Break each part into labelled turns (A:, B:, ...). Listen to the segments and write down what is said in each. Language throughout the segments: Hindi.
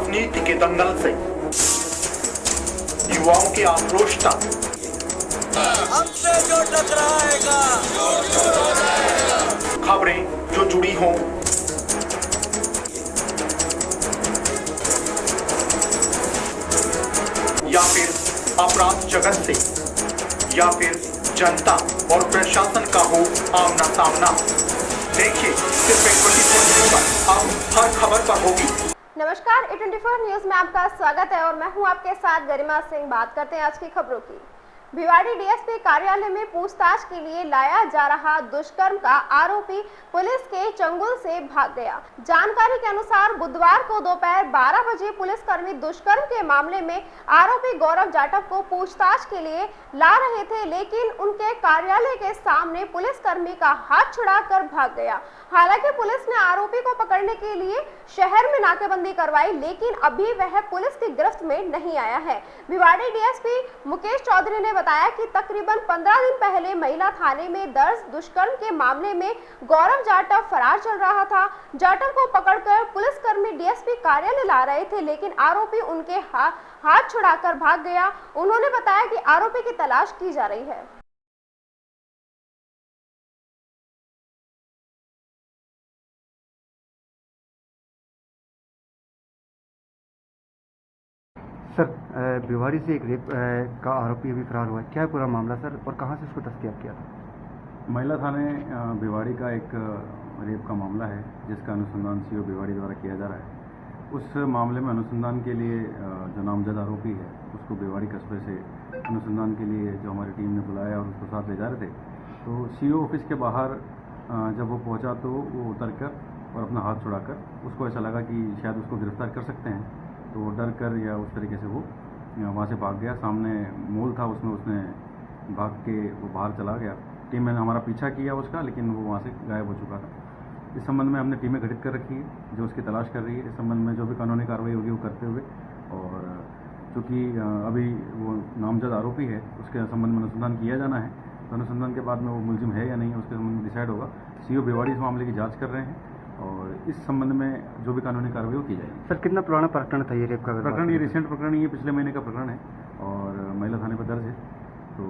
A: राजनीति के दंगल से युवाओं के आक्रोश तक
B: हमसे जो टकराएगा
A: खबरें जो जुड़ी हों, या फिर अपराध जगत से, या फिर जनता और प्रशासन का हो आमना सामना। देखिए सिर्फ 24 न्यूज पर अब हर खबर पर होगी।
C: नमस्कार, A24 न्यूज में आपका स्वागत है और मैं हूं आपके साथ गरिमा सिंह। बात करते हैं आज की खबरों की। भिवाड़ी डीएसपी कार्यालय में पूछताछ के लिए लाया जा रहा दुष्कर्म का आरोपी पुलिस के चंगुल से भाग गया। जानकारी के अनुसार बुधवार को दोपहर 12 बजे पुलिसकर्मी दुष्कर्म के मामले में आरोपी गौरव जाटव को पूछताछ के लिए ला रहे थे, लेकिन उनके कार्यालय के सामने पुलिसकर्मी का हाथ छुड़ाकर भाग गया। हालांकि पुलिस ने आरोपी को पकड़ने के लिए शहर में नाकेबंदी करवाई, लेकिन अभी वह पुलिस की गिरफ्त में नहीं आया है। भिवाड़ी डीएसपी मुकेश चौधरी ने बताया कि तकरीबन 15 दिन पहले महिला थाने में दर्ज दुष्कर्म के मामले में गौरव जाटव फरार चल रहा था। जाटव को पकड़कर पुलिसकर्मी डीएसपी कार्यालय ला रहे थे, लेकिन आरोपी उनके हाथ छुड़ाकर भाग गया। उन्होंने बताया कि आरोपी की तलाश की जा रही है।
D: सर, भिवाड़ी से एक रेप का आरोपी अभी फरार हुआ है। क्या है पूरा मामला सर, और कहां से इसको दस्तयाब किया था?
E: महिला थाने भिवाड़ी का एक रेप का मामला है, जिसका अनुसंधान सीओ भिवाड़ी द्वारा किया जा रहा है। उस मामले में अनुसंधान के लिए जो नामजद आरोपी है, उसको भिवाड़ी कस्बे से अनुसंधान के लिए जो हमारी टीम ने बुलाया और उसको साथ ले जा रहे थे, तो सीओ ऑफिस के बाहर जब वो पहुंचा तो वो उतर कर और अपना हाथ छुड़ाकर, उसको ऐसा लगा कि शायद उसको गिरफ्तार कर सकते हैं, तो वो डर कर या उस तरीके से वो वहाँ से भाग गया। सामने मॉल था, उसमें उसने भाग के वो बाहर चला गया। टीम ने हमारा पीछा किया उसका, लेकिन वो वहाँ से गायब हो चुका था। इस संबंध में हमने टीमें गठित कर रखी है जो उसकी तलाश कर रही है। इस संबंध में जो भी कानूनी कार्रवाई होगी वो करते हुए, और चूँकि अभी वो नामजद आरोपी है, उसके संबंध में अनुसंधान किया जाना है, तो अनुसंधान के बाद में वो मुलजिम है या नहीं उसके संबंध में डिसाइड होगा। सीओ भिवाड़ी इस मामले की जाँच कर रहे हैं और इस संबंध में जो भी कानूनी कार्रवाई वो की जाएगी।
D: सर, कितना पुराना प्रकरण था ये रेप का?
E: प्रकरण ये रिसेंट प्रकरण ही है, पिछले महीने का प्रकरण है और महिला थाने पर दर्ज है। तो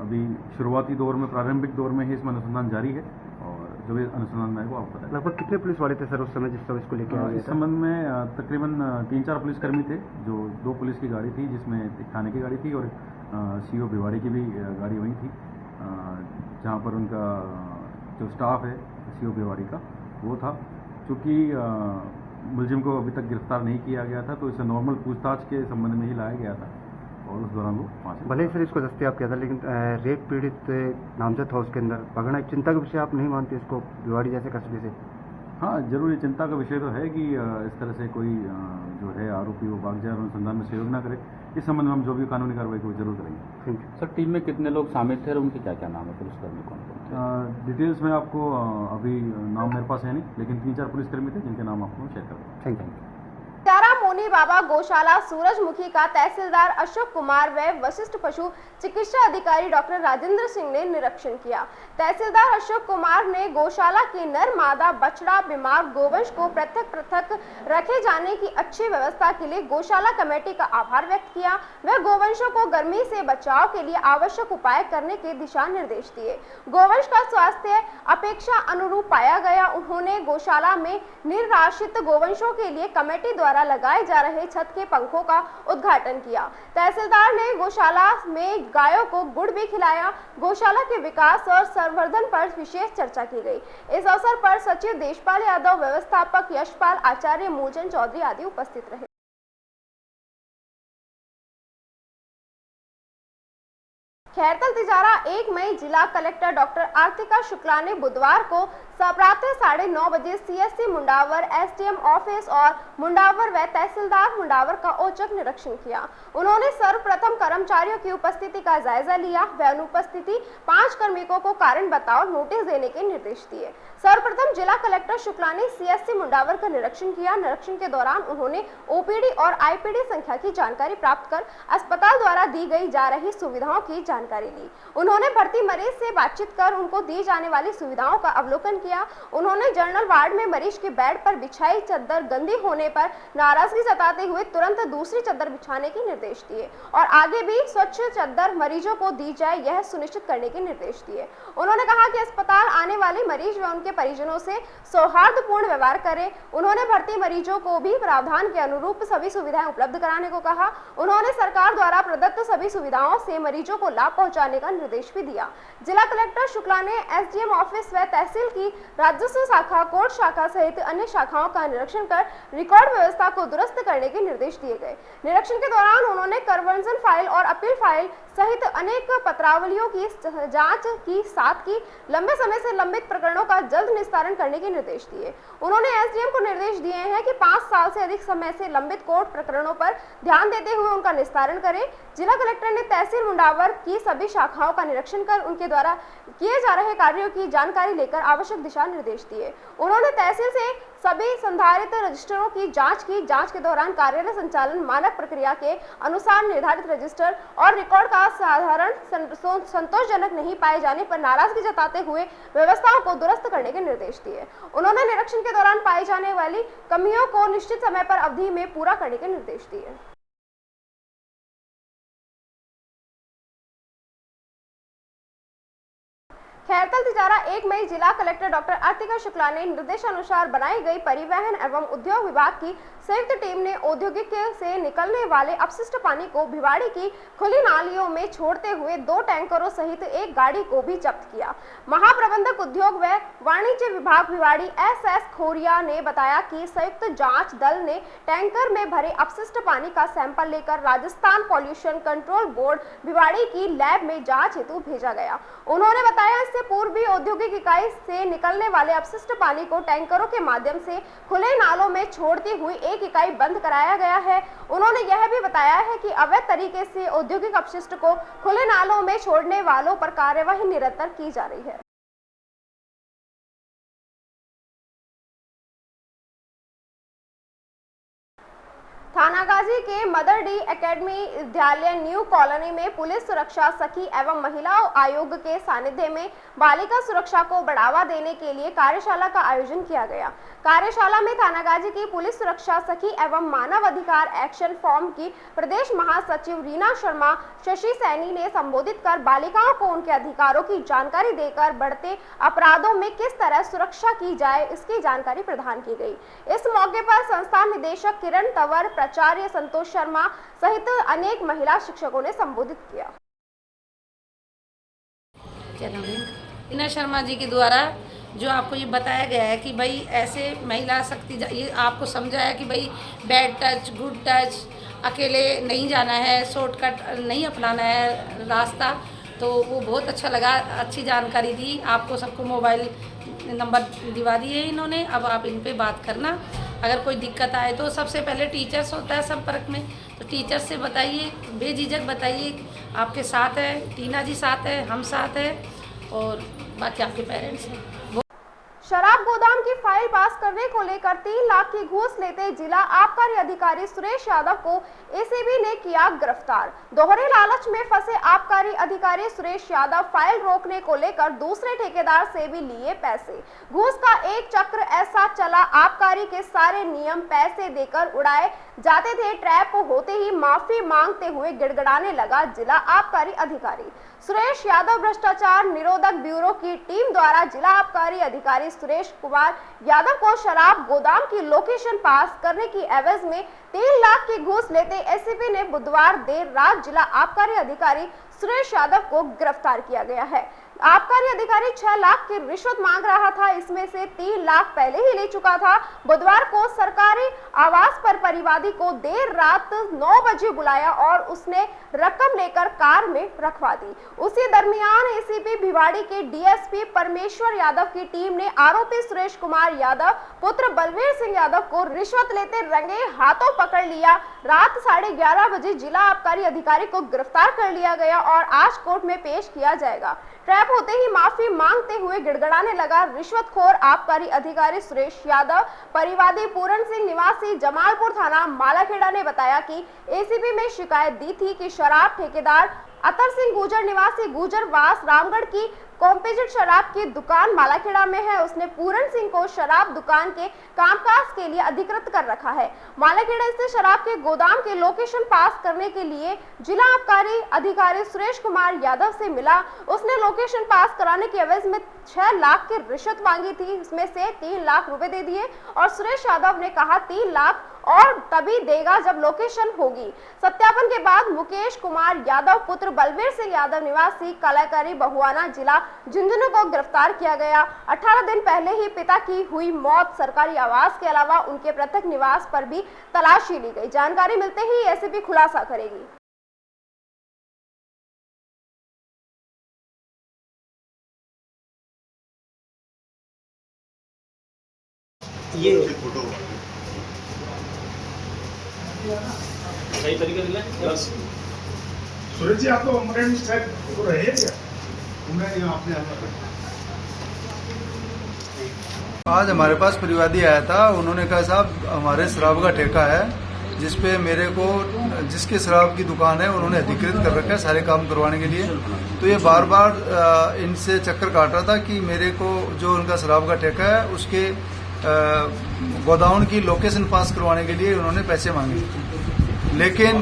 E: अभी शुरुआती दौर में, प्रारंभिक दौर में ही इसमें अनुसंधान जारी है और जो भी अनुसंधान में है वो आपको बताएं।
D: लगभग कितने पुलिस वाले थे सर उस समय जिस समय इसको लेकर आए?
E: इस संबंध में तकरीबन 3-4 पुलिसकर्मी थे, जो 2 पुलिस की गाड़ी थी, जिसमें एक थाने की गाड़ी थी और सीओ भिवाड़ी की भी गाड़ी वहीं थी, जहाँ पर उनका जो स्टाफ है सीओ भिवाड़ी का वो था। चूँकि मुलजिम को अभी तक गिरफ्तार नहीं किया गया था, तो इसे नॉर्मल पूछताछ के संबंध में ही लाया गया था और उस दौरान वो वहाँ से
D: भले ही सर इसको दस्तयाब किया था, लेकिन रेप पीड़ित नामजद था उसके अंदर। पकड़ना एक चिंता का विषय आप नहीं मानते इसको भिवाड़ी जैसे कस्बे से?
E: हाँ, जरूर ये चिंता का विषय तो है कि इस तरह से कोई जो है आरोपी वो भाग जाए और अनुसंधान में सहयोग ना करे। इस संबंध में हम जो भी कानूनी कार्रवाई को जरूर करेंगे।
D: Thank you.
F: सर, टीम में कितने लोग शामिल थे और उनके क्या क्या नाम है? पुलिसकर्मी कौन कौन थे?
E: डिटेल्स में आपको अभी नाम मेरे पास है नहीं, लेकिन 3-4 पुलिसकर्मी थे जिनके नाम आपको शेयर करूँगा।
D: Thank you.
C: चारा मोनी बाबा गौशाला सूरजमुखी का तहसीलदार अशोक कुमार व वशिष्ठ पशु चिकित्सा अधिकारी डॉक्टर राजेंद्र सिंह ने निरीक्षण किया। तहसीलदार अशोक कुमार ने गौशाला की नर मादा बछड़ा बीमार गोवंश को पृथक पृथक रखे जाने की अच्छी व्यवस्था के लिए गौशाला कमेटी का आभार व्यक्त किया। वह गोवंशों को गर्मी से बचाव के लिए आवश्यक उपाय करने के दिशा निर्देश दिए। गोवंश का स्वास्थ्य अपेक्षा अनुरूप पाया गया। उन्होंने गौशाला में निराश्रित गोवंशों के लिए कमेटी द्वारा लगाए जा रहे छत के पंखों का उद्घाटन किया। तहसीलदार ने गौशाला में गायों को गुड़ भी खिलाया। गौशाला के विकास और संवर्धन पर विशेष चर्चा की गई। इस अवसर पर सचिव देशपाल यादव, व्यवस्थापक यशपाल, आचार्य मूलचंद चौधरी आदि उपस्थित रहे। खैरतल तिजारा 1 मई जिला कलेक्टर डॉक्टर आर्तिका शुक्ला ने बुधवार को प्रातः 9:30 बजे सीएससी मुंडावर, एसडीएम ऑफिस और मुंडावर व तहसीलदार मुंडावर का औचक निरीक्षण किया। उन्होंने सर्वप्रथम कर्मचारियों की उपस्थिति का जायजा लिया व अनुपस्थिति 5 कार्मिकों को कारण बताओ नोटिस देने के निर्देश दिए। सर्वप्रथम जिला कलेक्टर शुक्ला ने सीएससी मुंडावर का निरीक्षण किया। निरीक्षण के दौरान उन्होंने ओपीडी और आईपीडी संख्या की जानकारी प्राप्त कर अस्पताल द्वारा दी गई जा रही सुविधाओं की जानकारी ली। उन्होंने भर्ती मरीज से बातचीत कर उनको दी जाने वाली सुविधाओं का अवलोकन किया। किया। उन्होंने जनरल वार्ड में मरीज के बेड पर बिछाई चादर गंदी होने पर नाराजगी जताते हुए तुरंत दूसरी चादर बिछाने के निर्देश दिए और आगे भी स्वच्छ चादर मरीजों को दी जाए, यह सुनिश्चित करने के निर्देश दिए। उन्होंने कहा कि अस्पताल आने वाले मरीज व उनके परिजनों से सौहार्दपूर्ण व्यवहार करें। उन्होंने भर्ती मरीजों को भी प्रावधान के अनुरूप सभी सुविधाएं उपलब्ध कराने को कहा। उन्होंने सरकार द्वारा प्रदत्त सभी सुविधाओं से मरीजों को लाभ पहुंचाने का निर्देश भी दिया। जिला कलेक्टर शुक्ला ने एसडीएम ऑफिस व तहसील की राजस्व शाखा, कोर्ट शाखा सहित अन्य शाखाओं का निरीक्षण कर रिकॉर्ड व्यवस्था को दुरुस्त करने के निर्देश दिए गए। निरीक्षण के दौरान उन्होंने कन्वर्जन फाइल और अपील फाइल सहित अनेक पत्रावलियों की जांच की, साथ ही लंबे समय से लंबित प्रकरणों का जल्द निस्तारण करने के निर्देश दिए। उन्होंने एसडीएम को निर्देश दिए हैं कि 5 साल से अधिक समय से लंबित कोर्ट प्रकरणों पर ध्यान देते हुए उनका निस्तारण करें। जिला कलेक्टर ने तहसील मुंडावर की सभी शाखाओं का निरीक्षण कर उनके द्वारा किए जा रहे कार्यों की जानकारी लेकर आवश्यक दिशा निर्देश दिए। उन्होंने तहसील से सभी संधारित रजिस्टरों की जांच की। जांच के दौरान कार्यालय संचालन मानक प्रक्रिया के अनुसार निर्धारित रजिस्टर और रिकॉर्ड का साधारण संतोषजनक नहीं पाए जाने पर नाराजगी जताते हुए व्यवस्थाओं को दुरुस्त करने के निर्देश दिए। उन्होंने निरीक्षण के दौरान पाई जाने वाली कमियों को निश्चित समय पर अवधि में पूरा करने के निर्देश दिए। खैरतल तिजारा 1 मई जिला कलेक्टर डॉक्टर आर्तिका शुक्ला ने निर्देशानुसार बनाई गई परिवहन एवं उद्योग विभाग की संयुक्त टीम ने औद्योगिक से निकलने वाले अपशिष्ट पानी को भिवाड़ी की खुली नालियों में छोड़ते हुए 2 टैंकरों सहित एक गाड़ी को भी जब्त किया। महाप्रबंधक उद्योग व वाणिज्य विभाग भिवाड़ी एस खोरिया ने बताया कि संयुक्त जांच दल ने टैंकर में भरे अपशिष्ट पानी का सैंपल लेकर Rajasthan pollution control board Bhiwadi की लैब में जांच हेतु भेजा गया। उन्होंने बताया इससे पूर्व भी औद्योगिक इकाई से निकलने वाले अपशिष्ट पानी को टैंकरों के माध्यम से खुले नालों में छोड़ती हुई एक इकाई बंद कराया गया है। उन्होंने यह भी बताया है कि अवैध तरीके से औद्योगिक अपशिष्ट को खुले नालों में छोड़ने वालों पर कार्यवाही निरंतर की जा रही है। थानागाजी के मदर डी एकेडमी विद्यालय न्यू कॉलोनी में पुलिस सुरक्षा सखी एवं महिला आयोग के सानिध्य में बालिका सुरक्षा को बढ़ावा देने के लिए कार्यशाला का आयोजन किया गया। कार्यशाला में थानागाजी की पुलिस सुरक्षा सखी एवं मानव अधिकार एक्शन फॉर्म की प्रदेश महासचिव रीना शर्मा शशि सैनी ने संबोधित कर बालिकाओं को उनके अधिकारों की जानकारी देकर बढ़ते अपराधों में किस तरह सुरक्षा की जाए, इसकी जानकारी प्रदान की गई। इस मौके पर संस्थान निदेशक किरण तंवर, प्राचार्य संतोष शर्मा सहित अनेक महिला शिक्षकों ने संबोधित किया।
G: रीना शर्मा जी के द्वारा जो आपको ये बताया गया है कि भाई ऐसे महिला शक्ति, ये आपको समझाया कि भाई बैड टच, गुड टच, अकेले नहीं जाना है, शॉर्टकट नहीं अपनाना है रास्ता, तो वो बहुत अच्छा लगा। अच्छी जानकारी दी। आपको सबको मोबाइल नंबर दिवा दिए इन्होंने, अब आप इन पे बात करना। अगर कोई दिक्कत आए तो सबसे पहले टीचर्स होता है संपर्क में, तो टीचर्स से बताइए, बेझिझक बताइए। आपके साथ है, टीना जी साथ है, हम साथ है और बाकी आपके पेरेंट्स हैं।
C: शराब गोदाम की फाइल पास करने को लेकर 3 लाख की घूस लेते जिला आबकारी अधिकारी सुरेश यादव को एसीबी ने किया गिरफ्तार। दोहरे लालच में फंसे आबकारी अधिकारी सुरेश यादव फाइल रोकने को लेकर दूसरे ठेकेदार से भी लिए पैसे। घूस का एक चक्र ऐसा चला, आबकारी के सारे नियम पैसे देकर उड़ाए जाते थे। ट्रैप होते ही माफी मांगते हुए गिड़गिड़ाने लगा जिला आबकारी अधिकारी सुरेश यादव। भ्रष्टाचार निरोधक ब्यूरो की टीम द्वारा जिला आबकारी अधिकारी सुरेश कुमार यादव को शराब गोदाम की लोकेशन पास करने की एवज में 3 लाख की घूस लेते एसीपी ने बुधवार देर रात जिला आबकारी अधिकारी सुरेश यादव को गिरफ्तार किया गया है। आबकारी अधिकारी 6 लाख की रिश्वत मांग रहा था, इसमें से 3 लाख पहले ही ले चुका था। बुधवार को सरकारी आवास पर परिवादी को देर रात 9 बजे बुलाया और उसने रकम लेकर कार में रखवा दी। उसी दरमियान एसीपी भिवाड़ी के डीएसपी परमेश्वर यादव की टीम ने आरोपी सुरेश कुमार यादव पुत्र बलवीर सिंह यादव को रिश्वत लेते रंगे हाथों पकड़ लिया। रात 11:30 बजे जिला आबकारी अधिकारी को गिरफ्तार कर लिया गया और आज कोर्ट में पेश किया जाएगा। ट्रैप होते ही माफी मांगते हुए गिड़गिड़ाने लगा रिश्वतखोर आबकारी अधिकारी सुरेश यादव। परिवादी पूरन सिंह निवासी जमालपुर थाना मालाखेड़ा ने बताया कि एसीबी में शिकायत दी थी कि शराब ठेकेदार अतर सिंह गुजर निवासी गुजरवास रामगढ़ की कॉम्पोजिट शराब की दुकान मालाखेड़ा में है। उसने पूरन सिंह को शराब दुकान के कामकाज के लिए अधिकृत कर रखा है। मालाखेड़ा स्थित शराब के गोदाम के लोकेशन पास करने के लिए जिला आबकारी अधिकारी सुरेश कुमार यादव से मिला। उसने लोकेशन पास कराने के एवज में 6 लाख की रिश्वत मांगी थी। इसमें से 3 लाख रुपए दे दिए और सुरेश यादव ने कहा 3 लाख और तभी देगा जब लोकेशन होगी। सत्यापन के बाद मुकेश कुमार यादव पुत्र बलबीर सिंह यादव निवासी कलाकारी बहुआना जिला झुंझुनू को गिरफ्तार किया गया। 18 दिन पहले ही पिता की हुई मौत सरकारी आवास के अलावा उनके पृथक निवास पर भी तलाशी ली गई। जानकारी मिलते ही एसीपी खुलासा करेगी।
B: ये
H: सही तरीके से
I: सूरज जी आप तो मरीन साहब को रहे क्या?
J: आज हमारे पास परिवादी आया था। उन्होंने कहा साहब हमारे शराब का ठेका है जिसपे मेरे को जिसके शराब की दुकान है उन्होंने अधिकृत कर रखा है सारे काम करवाने के लिए। तो ये बार बार इनसे चक्कर काट रहा था कि मेरे को जो उनका शराब का ठेका है उसके गोदाउन की लोकेशन पास करवाने के लिए उन्होंने पैसे मांगे, लेकिन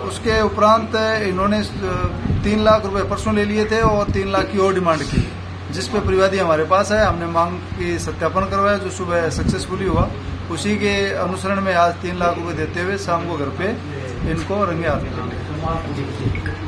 J: उसके उपरांत इन्होंने 3 लाख रुपए परसों ले लिए थे और 3 लाख की और डिमांड की, जिस पे परिवादी हमारे पास है। हमने मांग की सत्यापन करवाया जो सुबह सक्सेसफुली हुआ। उसी के अनुसरण में आज 3 लाख रुपए देते हुए शाम को घर पे इनको रंगे हाथ पकड़ लिया।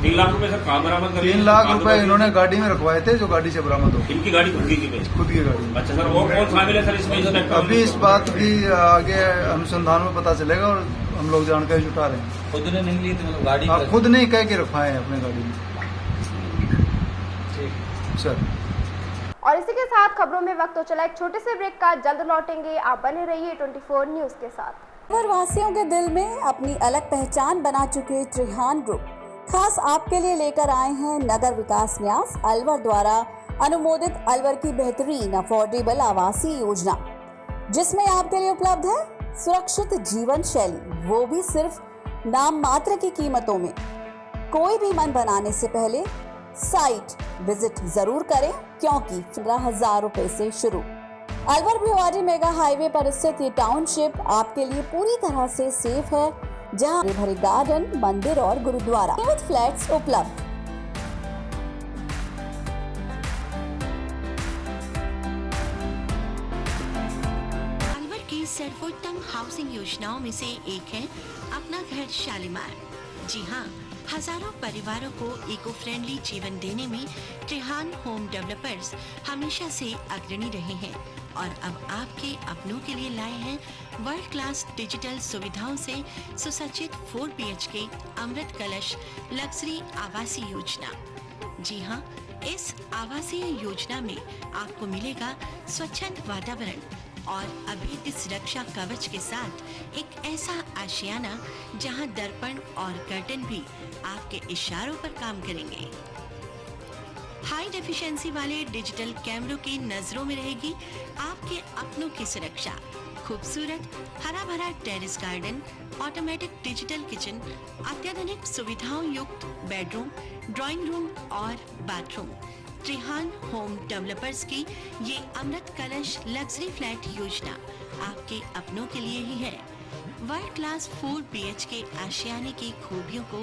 H: 3 लाख रुपए सर कहाँ बरामद कर?
J: 3 लाख रुपए इन्होंने गाड़ी में रखवाए थे जो गाड़ी से बरामद हो।
H: इनकी गाड़ी खुद की?
J: खुद की गाड़ी।
H: अच्छा सर, और कौन शामिल है सर इसमें?
J: अभी इस बात की आगे अनुसंधान में पता चलेगा और हम लोग जानकारी जुटा रहे हैं।
B: खुद ने नहीं ली थी मतलब गाड़ी?
J: आप खुद नहीं कह के रखवाए हैं अपने गाड़ी में। सर
C: और इसी के साथ खबरों में वक्त तो चला एक छोटे से ब्रेक का। जल्द लौटेंगे, आप बने रहिए 24 न्यूज के साथ।
K: अलवर वासियों के दिल में अपनी अलग पहचान बना चुके त्रिहान ग्रुप खास आपके लिए लेकर आए हैं नगर विकास न्यास अलवर द्वारा अनुमोदित अलवर की बेहतरीन अफोर्डेबल आवासीय योजना, जिसमें आपके लिए उपलब्ध है सुरक्षित जीवन शैली, वो भी सिर्फ नाम मात्र की कीमतों में। कोई भी मन बनाने से पहले साइट विजिट जरूर करें क्योंकि 15,000 रुपए से शुरू। अलवर भिवाड़ी मेगा हाईवे पर स्थित ये टाउनशिप आपके लिए पूरी तरह से सेफ है, जहां भरे गार्डन, मंदिर और गुरुद्वारा विद फ्लैट्स उपलब्ध।
L: अलवर की सर्वोत्तम हाउसिंग योजनाओं में से एक है अपना घर शालीमार। जी हाँ, हजारों परिवारों को इको फ्रेंडली जीवन देने में त्रिहान होम डेवलपर्स हमेशा से अग्रणी रहे हैं और अब आपके अपनों के लिए लाए हैं वर्ल्ड क्लास डिजिटल सुविधाओं से सुसज्जित 4 BHK अमृत कलश लग्जरी आवासीय योजना। जी हाँ, इस आवासीय योजना में आपको मिलेगा स्वच्छंद वातावरण और अभेद्य सुरक्षा कवच के साथ एक ऐसा आशियाना जहां दर्पण और कर्टन भी आपके इशारों पर काम करेंगे। हाई डेफिशिएंसी वाले डिजिटल कैमरों की नजरों में रहेगी आपके अपनों की सुरक्षा। खूबसूरत हरा भरा terrace garden, automatic digital kitchen, अत्याधुनिक सुविधाओं युक्त बेडरूम, ड्राइंग रूम और बाथरूम। त्रिहान होम डेवलपर्स की ये अमृत कलश लग्जरी फ्लैट योजना आपके अपनों के लिए ही है। वर्ल्ड क्लास 4 BHK आशियाने की खूबियों को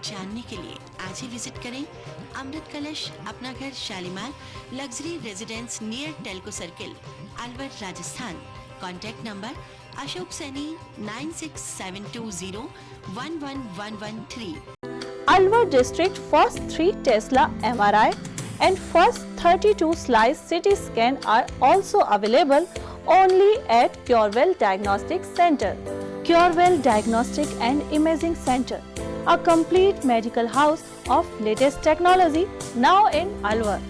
L: जानने के लिए आज ही विजिट करें अमृत कलश अपना घर Shalimar luxury residence near Telco circle, Alwar, Rajasthan. Contact number Ashok Saini 9672011113।
M: Alwar district first 3 Tesla MRI and first 32 slice CT scan are also available only at Curewell Diagnostic Center. Curewell Diagnostic and Imaging Center, a complete medical house of latest technology now in Alwar.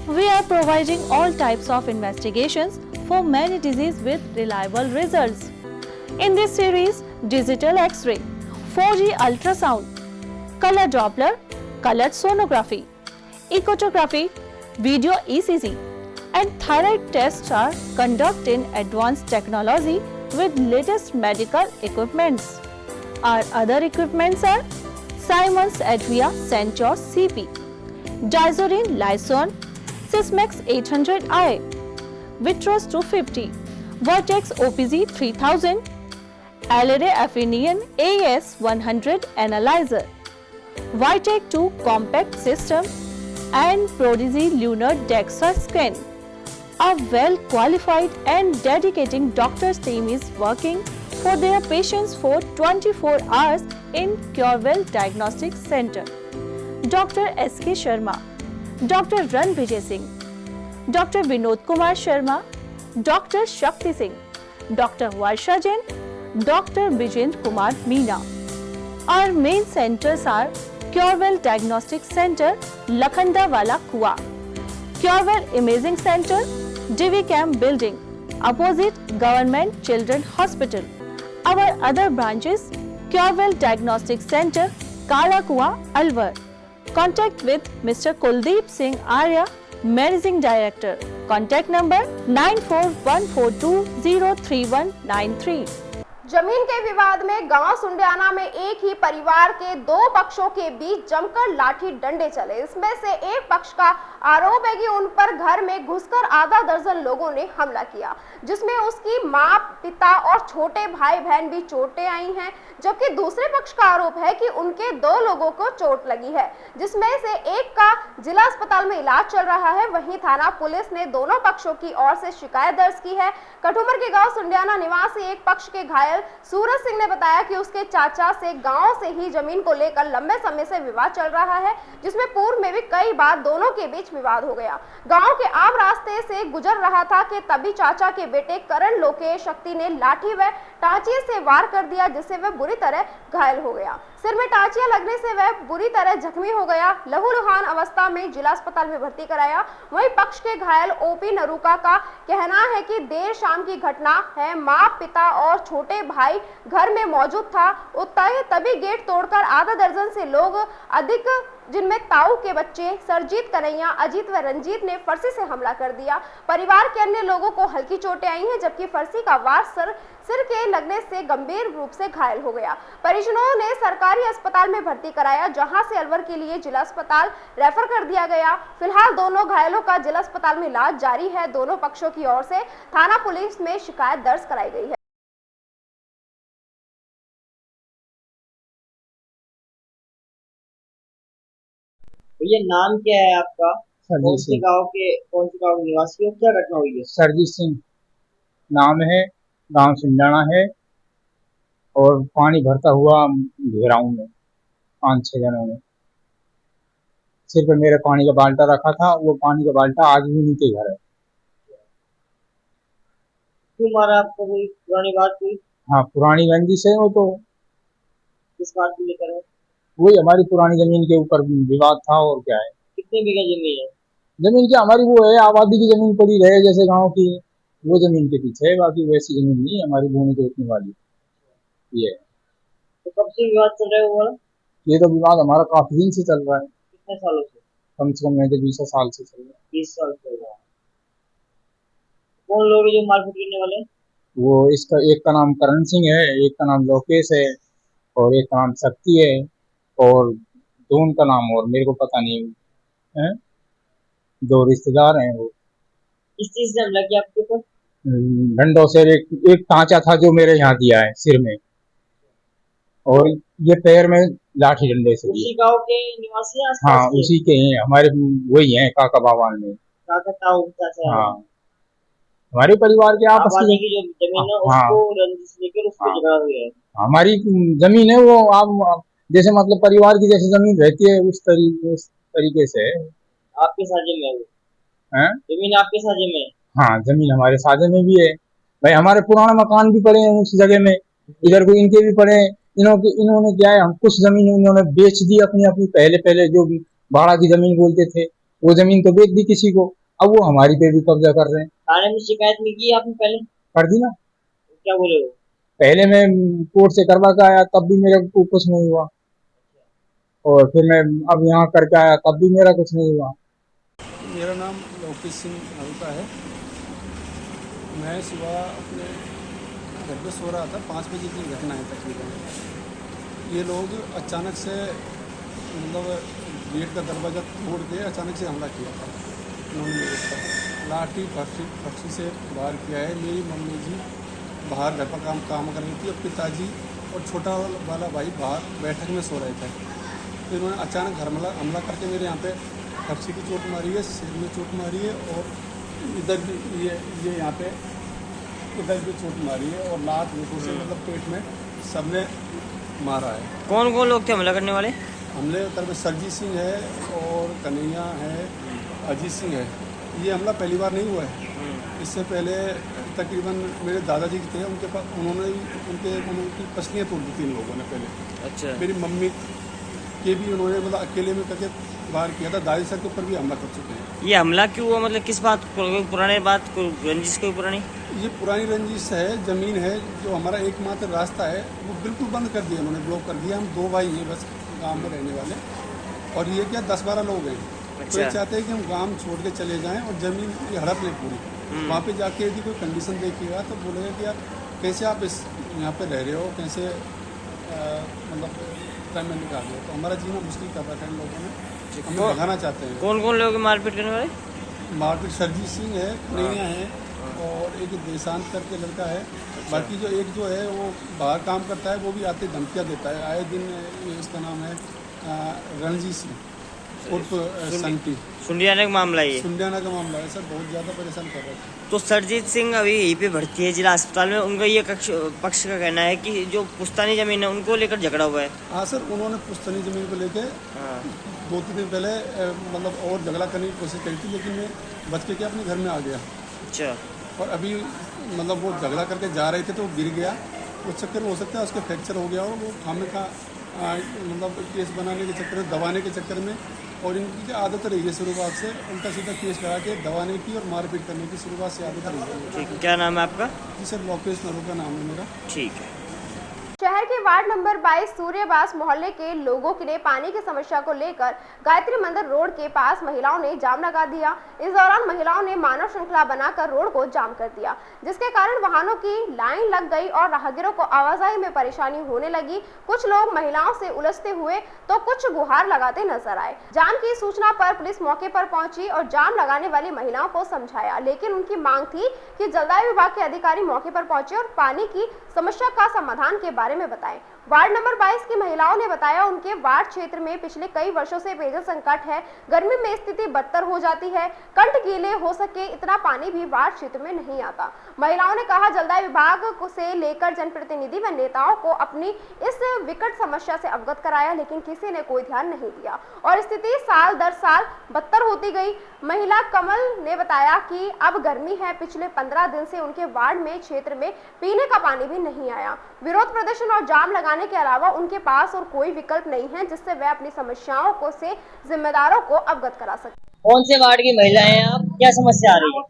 M: We are providing all types of investigations for many diseases with reliable results. In this series, digital X-ray, 4G ultrasound, color Doppler, colored sonography, echocardiogram, video ECG, and thyroid tests are conducted in advanced technology with latest medical equipments. Our other equipments are Simon's Advia Centor CP, Dizorin Lyson, Sysmex 800i, Vitros 250, Vertex OPZ 3000, Alere Affinion AS 100 Analyzer, Vitec 2 Compact System and Prodigy Lunar DEXA Scan. A well-qualified and dedicated doctor's team is working for their patients for 24 hours in Curewell Diagnostic Center. Dr. S.K. Sharma, Dr. Ran Vijay Singh, Dr. Vinod Kumar Sharma, Dr. Shakti Singh, Dr. Varsha Jain, Dr. Vijendra Kumar Meena. Our main centers are Curewell Diagnostic Center, Lakhandawala Kua, Curewell Imaging Center, DV Camp Building, opposite Government Children Hospital. Our other branches, Curewell Diagnostic Center, Kala Kua, Alwar. Contact with Mr. Kuldeep Singh Arya, Managing Director. Contact number 9414203193.
C: जमीन के विवाद में गांव सुंडियाना में एक ही परिवार के दो पक्षों के बीच जमकर लाठी डंडे चले। इसमें से एक पक्ष का आरोप है कि उन पर घर में घुसकर आधा दर्जन लोगों ने हमला किया, जिसमें उसकी मां, पिता और छोटे भाई बहन भी चोटें आई हैं, जबकि दूसरे पक्ष का आरोप है कि उनके दो लोगों को चोट लगी है, जिसमें से एक का जिला अस्पताल में इलाज चल रहा है। वहीं थाना पुलिस ने दोनों पक्षों की ओर से शिकायत दर्ज की है। कठुमर के गांव सुंडियाना निवासी एक पक्ष के घायल सूरज सिंह ने बताया कि उसके चाचा से गांव से ही जमीन को लेकर लंबे समय से विवाद चल रहा है, जिसमें पूर्व में भी कई बार दोनों के बीच विवाद हो गया। गांव के आम रास्ते से गुजर रहा था कि तभी चाचा के बेटे करण लोकेश शक्ति ने लाठी व टांचे से वार कर दिया, जिससे वह बुरी तरह घायल हो गया। सिर में टांचियां लगने से वह बुरी तरह जख्मी हो गया। लहूलुहान अवस्था में जिला अस्पताल में भर्ती कराया। वहीं पक्ष के घायल ओपी नरूका का कहना है कि देर शाम की घटना है। मां, पिता और छोटे भाई घर में मौजूद था। तभी गेट तोड़कर आधा दर्जन से लोग अधिक, जिनमें ताऊ के बच्चे सरजीत, कन्हैया, अजीत व रंजीत ने फरसी से हमला कर दिया। परिवार के अन्य लोगों को हल्की चोटें आई हैं, जबकि फरसी का वार सिर के लगने से गंभीर रूप से घायल हो गया। परिजनों ने सरकारी अस्पताल में भर्ती कराया, जहां से अलवर के लिए जिला अस्पताल रेफर कर दिया गया। फिलहाल दोनों घायलों का जिला अस्पताल में इलाज जारी है। दोनों पक्षों की ओर से थाना पुलिस में शिकायत दर्ज कराई गई है।
N: भैया नाम क्या है आपका? कौन से गांव निवासी हो? क्या घटना हुई है?
O: सरजीत सिंह नाम है, गांव सुंडियाना है और पानी भरता हुआ घेराऊ में 5-6 जनों ने सिर पे मेरे पानी का बाल्टा रखा था। वो पानी का बाल्टा आज भी नीचे घर है।
N: क्यों मारा आपको? कोई पुरानी बात हुई?
O: हाँ, पुरानी रंजिश है वो तो।
N: किस बात को लेकर है?
O: वही हमारी पुरानी जमीन के ऊपर विवाद था और क्या है।
N: कितने बीघा जमीन है?
O: जमीन क्या हमारी वो है, आबादी की जमीन पड़ी रहे जैसे गांव की, वो जमीन के पीछे है। बाकी वैसी जमीन नहीं है हमारी बोने जोतने वाली। ये
N: तो कब से विवाद चल रहा है वो?
O: ये तो विवाद हमारा काफी दिन से चल रहा है।
N: कितने सालों से?
O: कम से कम 20 साल से चल रहा है।
N: 20 साल से चल रहा है। कौन लोग जो मारपीट करने वाले?
O: वो इसका एक का नाम करण सिंह है, एक का नाम लोकेश है और एक का नाम शक्ति है और दोनों का नाम और मेरे को पता नहीं है। 2 रिश्तेदार हैं वो।
N: किस चीज से हमला किया आपके ऊपर?
O: डंडों से। एक टांचा था जो मेरे यहाँ दिया है सिर में, और ये पैर में लाठी डंडे से।
N: उसी गांव के निवासी हैं?
O: हाँ, उसी के हैं, हमारे वही हैं काका बाबान में।
N: काका ताऊ चाचा?
O: हाँ, हमारे परिवार के आपस
N: की जो जमीन है उसको रंजिश लेकर उसको झगड़ा हुआ है।
O: हमारी जमीन है वो, आप जैसे मतलब परिवार की जैसे जमीन रहती है उस तरीके से।
N: आपके साझे में है जमीन? आपके साझे में?
O: हाँ, जमीन हमारे साझे में भी है भाई। हमारे पुराना मकान भी पड़े हैं उस जगह में, इधर को इनके भी पड़े हैं। इन्होंने क्या है, हम कुछ जमीन इन्होंने बेच दी अपनी पहले जो भी भाड़ा की जमीन बोलते थे वो जमीन तो बेच दी किसी को। अब वो हमारी पे भी कब्जा कर रहे हैं।
N: थाने में शिकायत नहीं की आपने? पहले
O: कर दी ना।
N: क्या बोले वो?
O: पहले मैं कोर्ट से करवा के आया तब भी मेरे को कुछ नहीं हुआ, और फिर मैं अब यहाँ करके आया तब भी मेरा कुछ नहीं हुआ।
P: मेरा नाम लोकेश सिंह नरूका है। मैं सुबह अपने घर पे सो रहा था। 5 बजे की घटना है तकरीबन। ये लोग अचानक से मतलब गेट का दरवाज़ा तोड़ के अचानक से हमला किया था उन्होंने मेरे ऊपर। लाठी फर्शी से बाहर किया है। मेरी मम्मी जी बाहर घर पर काम कर रही थी और पिताजी और छोटा वाला भाई बाहर बैठक में सो रहे थे। तो इन्होंने अचानक हमला करके मेरे यहाँ पे फर्शी की चोट मारी है, सिर में चोट मारी है और इधर भी ये यहाँ पे इधर भी चोट मारी है और लात घूंसों से मतलब पेट में सबने मारा है।
N: कौन कौन लोग थे हमला करने वाले?
P: हमले तरफ सरजीत सिंह है और कन्हैया है, अजीत सिंह है। ये हमला पहली बार नहीं हुआ है। इससे पहले तकरीबन मेरे दादाजी थे, उनके पास उनकी पसलियाँ तोड़ दी थी इन लोगों ने पहले।
N: अच्छा।
P: मेरी मम्मी के भी उन्होंने मतलब अकेले में करके बाहर किया था। दादी सर के ऊपर भी हमला कर चुके हैं।
N: ये हमला क्यों हुआ, मतलब किस बात पुराने बात को रंजिश कोई पुरानी?
P: ये पुरानी रंजिश है। ज़मीन है जो हमारा एकमात्र रास्ता है वो बिल्कुल बंद कर दिया उन्होंने, ब्लॉक कर दिया। हम 2 भाई हैं बस गांव में रहने वाले और ये क्या 10-12 लोग हैं। तो ये चाहते हैं कि हम गांव छोड़ के चले जाएं और ज़मीन की हड़प लें पूरी। वहाँ पे जाके यदि कोई कंडीशन देखिएगा तो बोलेगा कि यार कैसे आप इस यहाँ पे रह रहे हो, कैसे मतलब टाइम में निकाल रहे हो। तो हमारा जीना मुश्किल कर रखा है इन लोगों ने, हमें भगाना चाहते हैं।
N: कौन कौन लोग मारपीट करने वाले?
P: मारपीट सरजीत सिंह है, कन्हैया है और एक देशांत करके लड़का है। बाकी जो एक जो है वो बाहर काम करता है, वो भी आते धमकियाँ देता है आए दिन। इसका नाम है रणजीत सिंह उर्फ संटी।
N: सुंडियाना का मामला है ये?
P: सुंडियाना का मामला है सर, बहुत ज़्यादा परेशान कर रहा है।
N: तो सरजीत सिंह अभी यहीं पे भर्ती है जिला अस्पताल में। उनका ये पक्ष का कहना है कि जो पुश्तैनी ज़मीन है उनको लेकर झगड़ा हुआ है।
P: हाँ सर, उन्होंने पुश्तैनी ज़मीन को लेकर 2-3 दिन पहले मतलब और झगड़ा करने की कोशिश करी थी, लेकिन मैं बच के अपने घर में आ गया।
N: अच्छा।
P: और अभी मतलब वो झगड़ा करके जा रहे थे तो वो गिर गया, उस चक्कर में हो सकता है उसका फ्रैक्चर हो गया और वो खामे का मतलब केस बनाने के चक्कर में, दबाने के चक्कर में। और इनकी जो आदत रही है शुरुआत से, उल्टा सीधा केस लगा के दबाने की और मारपीट करने की शुरुआत से आदत रही है।
N: ठीक, क्या नाम है आपका?
P: जी सर, लोकेश नरू का नाम है मेरा।
N: ठीक है।
C: शहर के वार्ड नंबर 22 सूर्यवास मोहल्ले के लोगों के लिए पानी की समस्या को लेकर गायत्री मंदिर रोड के पास महिलाओं ने जाम लगा दिया। इस दौरान महिलाओं ने मानव श्रृंखला बनाकर रोड को जाम कर दिया, जिसके कारण वाहनों की लाइन लग गई और राहगीरों को आवाजाही में परेशानी होने लगी। कुछ लोग महिलाओं से उलझते हुए तो कुछ गुहार लगाते नजर आए। जाम की सूचना पर पुलिस मौके पर पहुंची और जाम लगाने वाली महिलाओं को समझाया, लेकिन उनकी मांग थी कि जलदाय विभाग के अधिकारी मौके पर पहुंचे और पानी की समस्या का समाधान के बारे में बताएं। वार्ड नंबर 22 की महिलाओं ने बताया, उनके वार्ड क्षेत्र में पिछले कई वर्षों से पेयजल संकट है। गर्मी में स्थिति बदतर हो जाती है। कंठ गीले हो सके इतना पानी भी वार्ड क्षेत्र में नहीं आता। महिलाओं ने कहा, जलदाय विभाग से लेकर जनप्रतिनिधि व नेताओं को अपनी इस विकट समस्या से अवगत कराया, लेकिन किसी ने कोई ध्यान नहीं दिया और स्थिति साल दर साल बदतर होती गई। महिला कमल ने बताया कि अब गर्मी है, पिछले 15 दिन से उनके वार्ड में क्षेत्र में पीने का पानी भी नहीं आया। विरोध प्रदर्शन और जाम लगाने के अलावा उनके पास और कोई विकल्प नहीं है जिससे वे अपनी समस्याओं को से जिम्मेदारों को अवगत करा सके।
N: कौन से वार्ड की महिलाएं हैं आप, क्या समस्या आ रही है?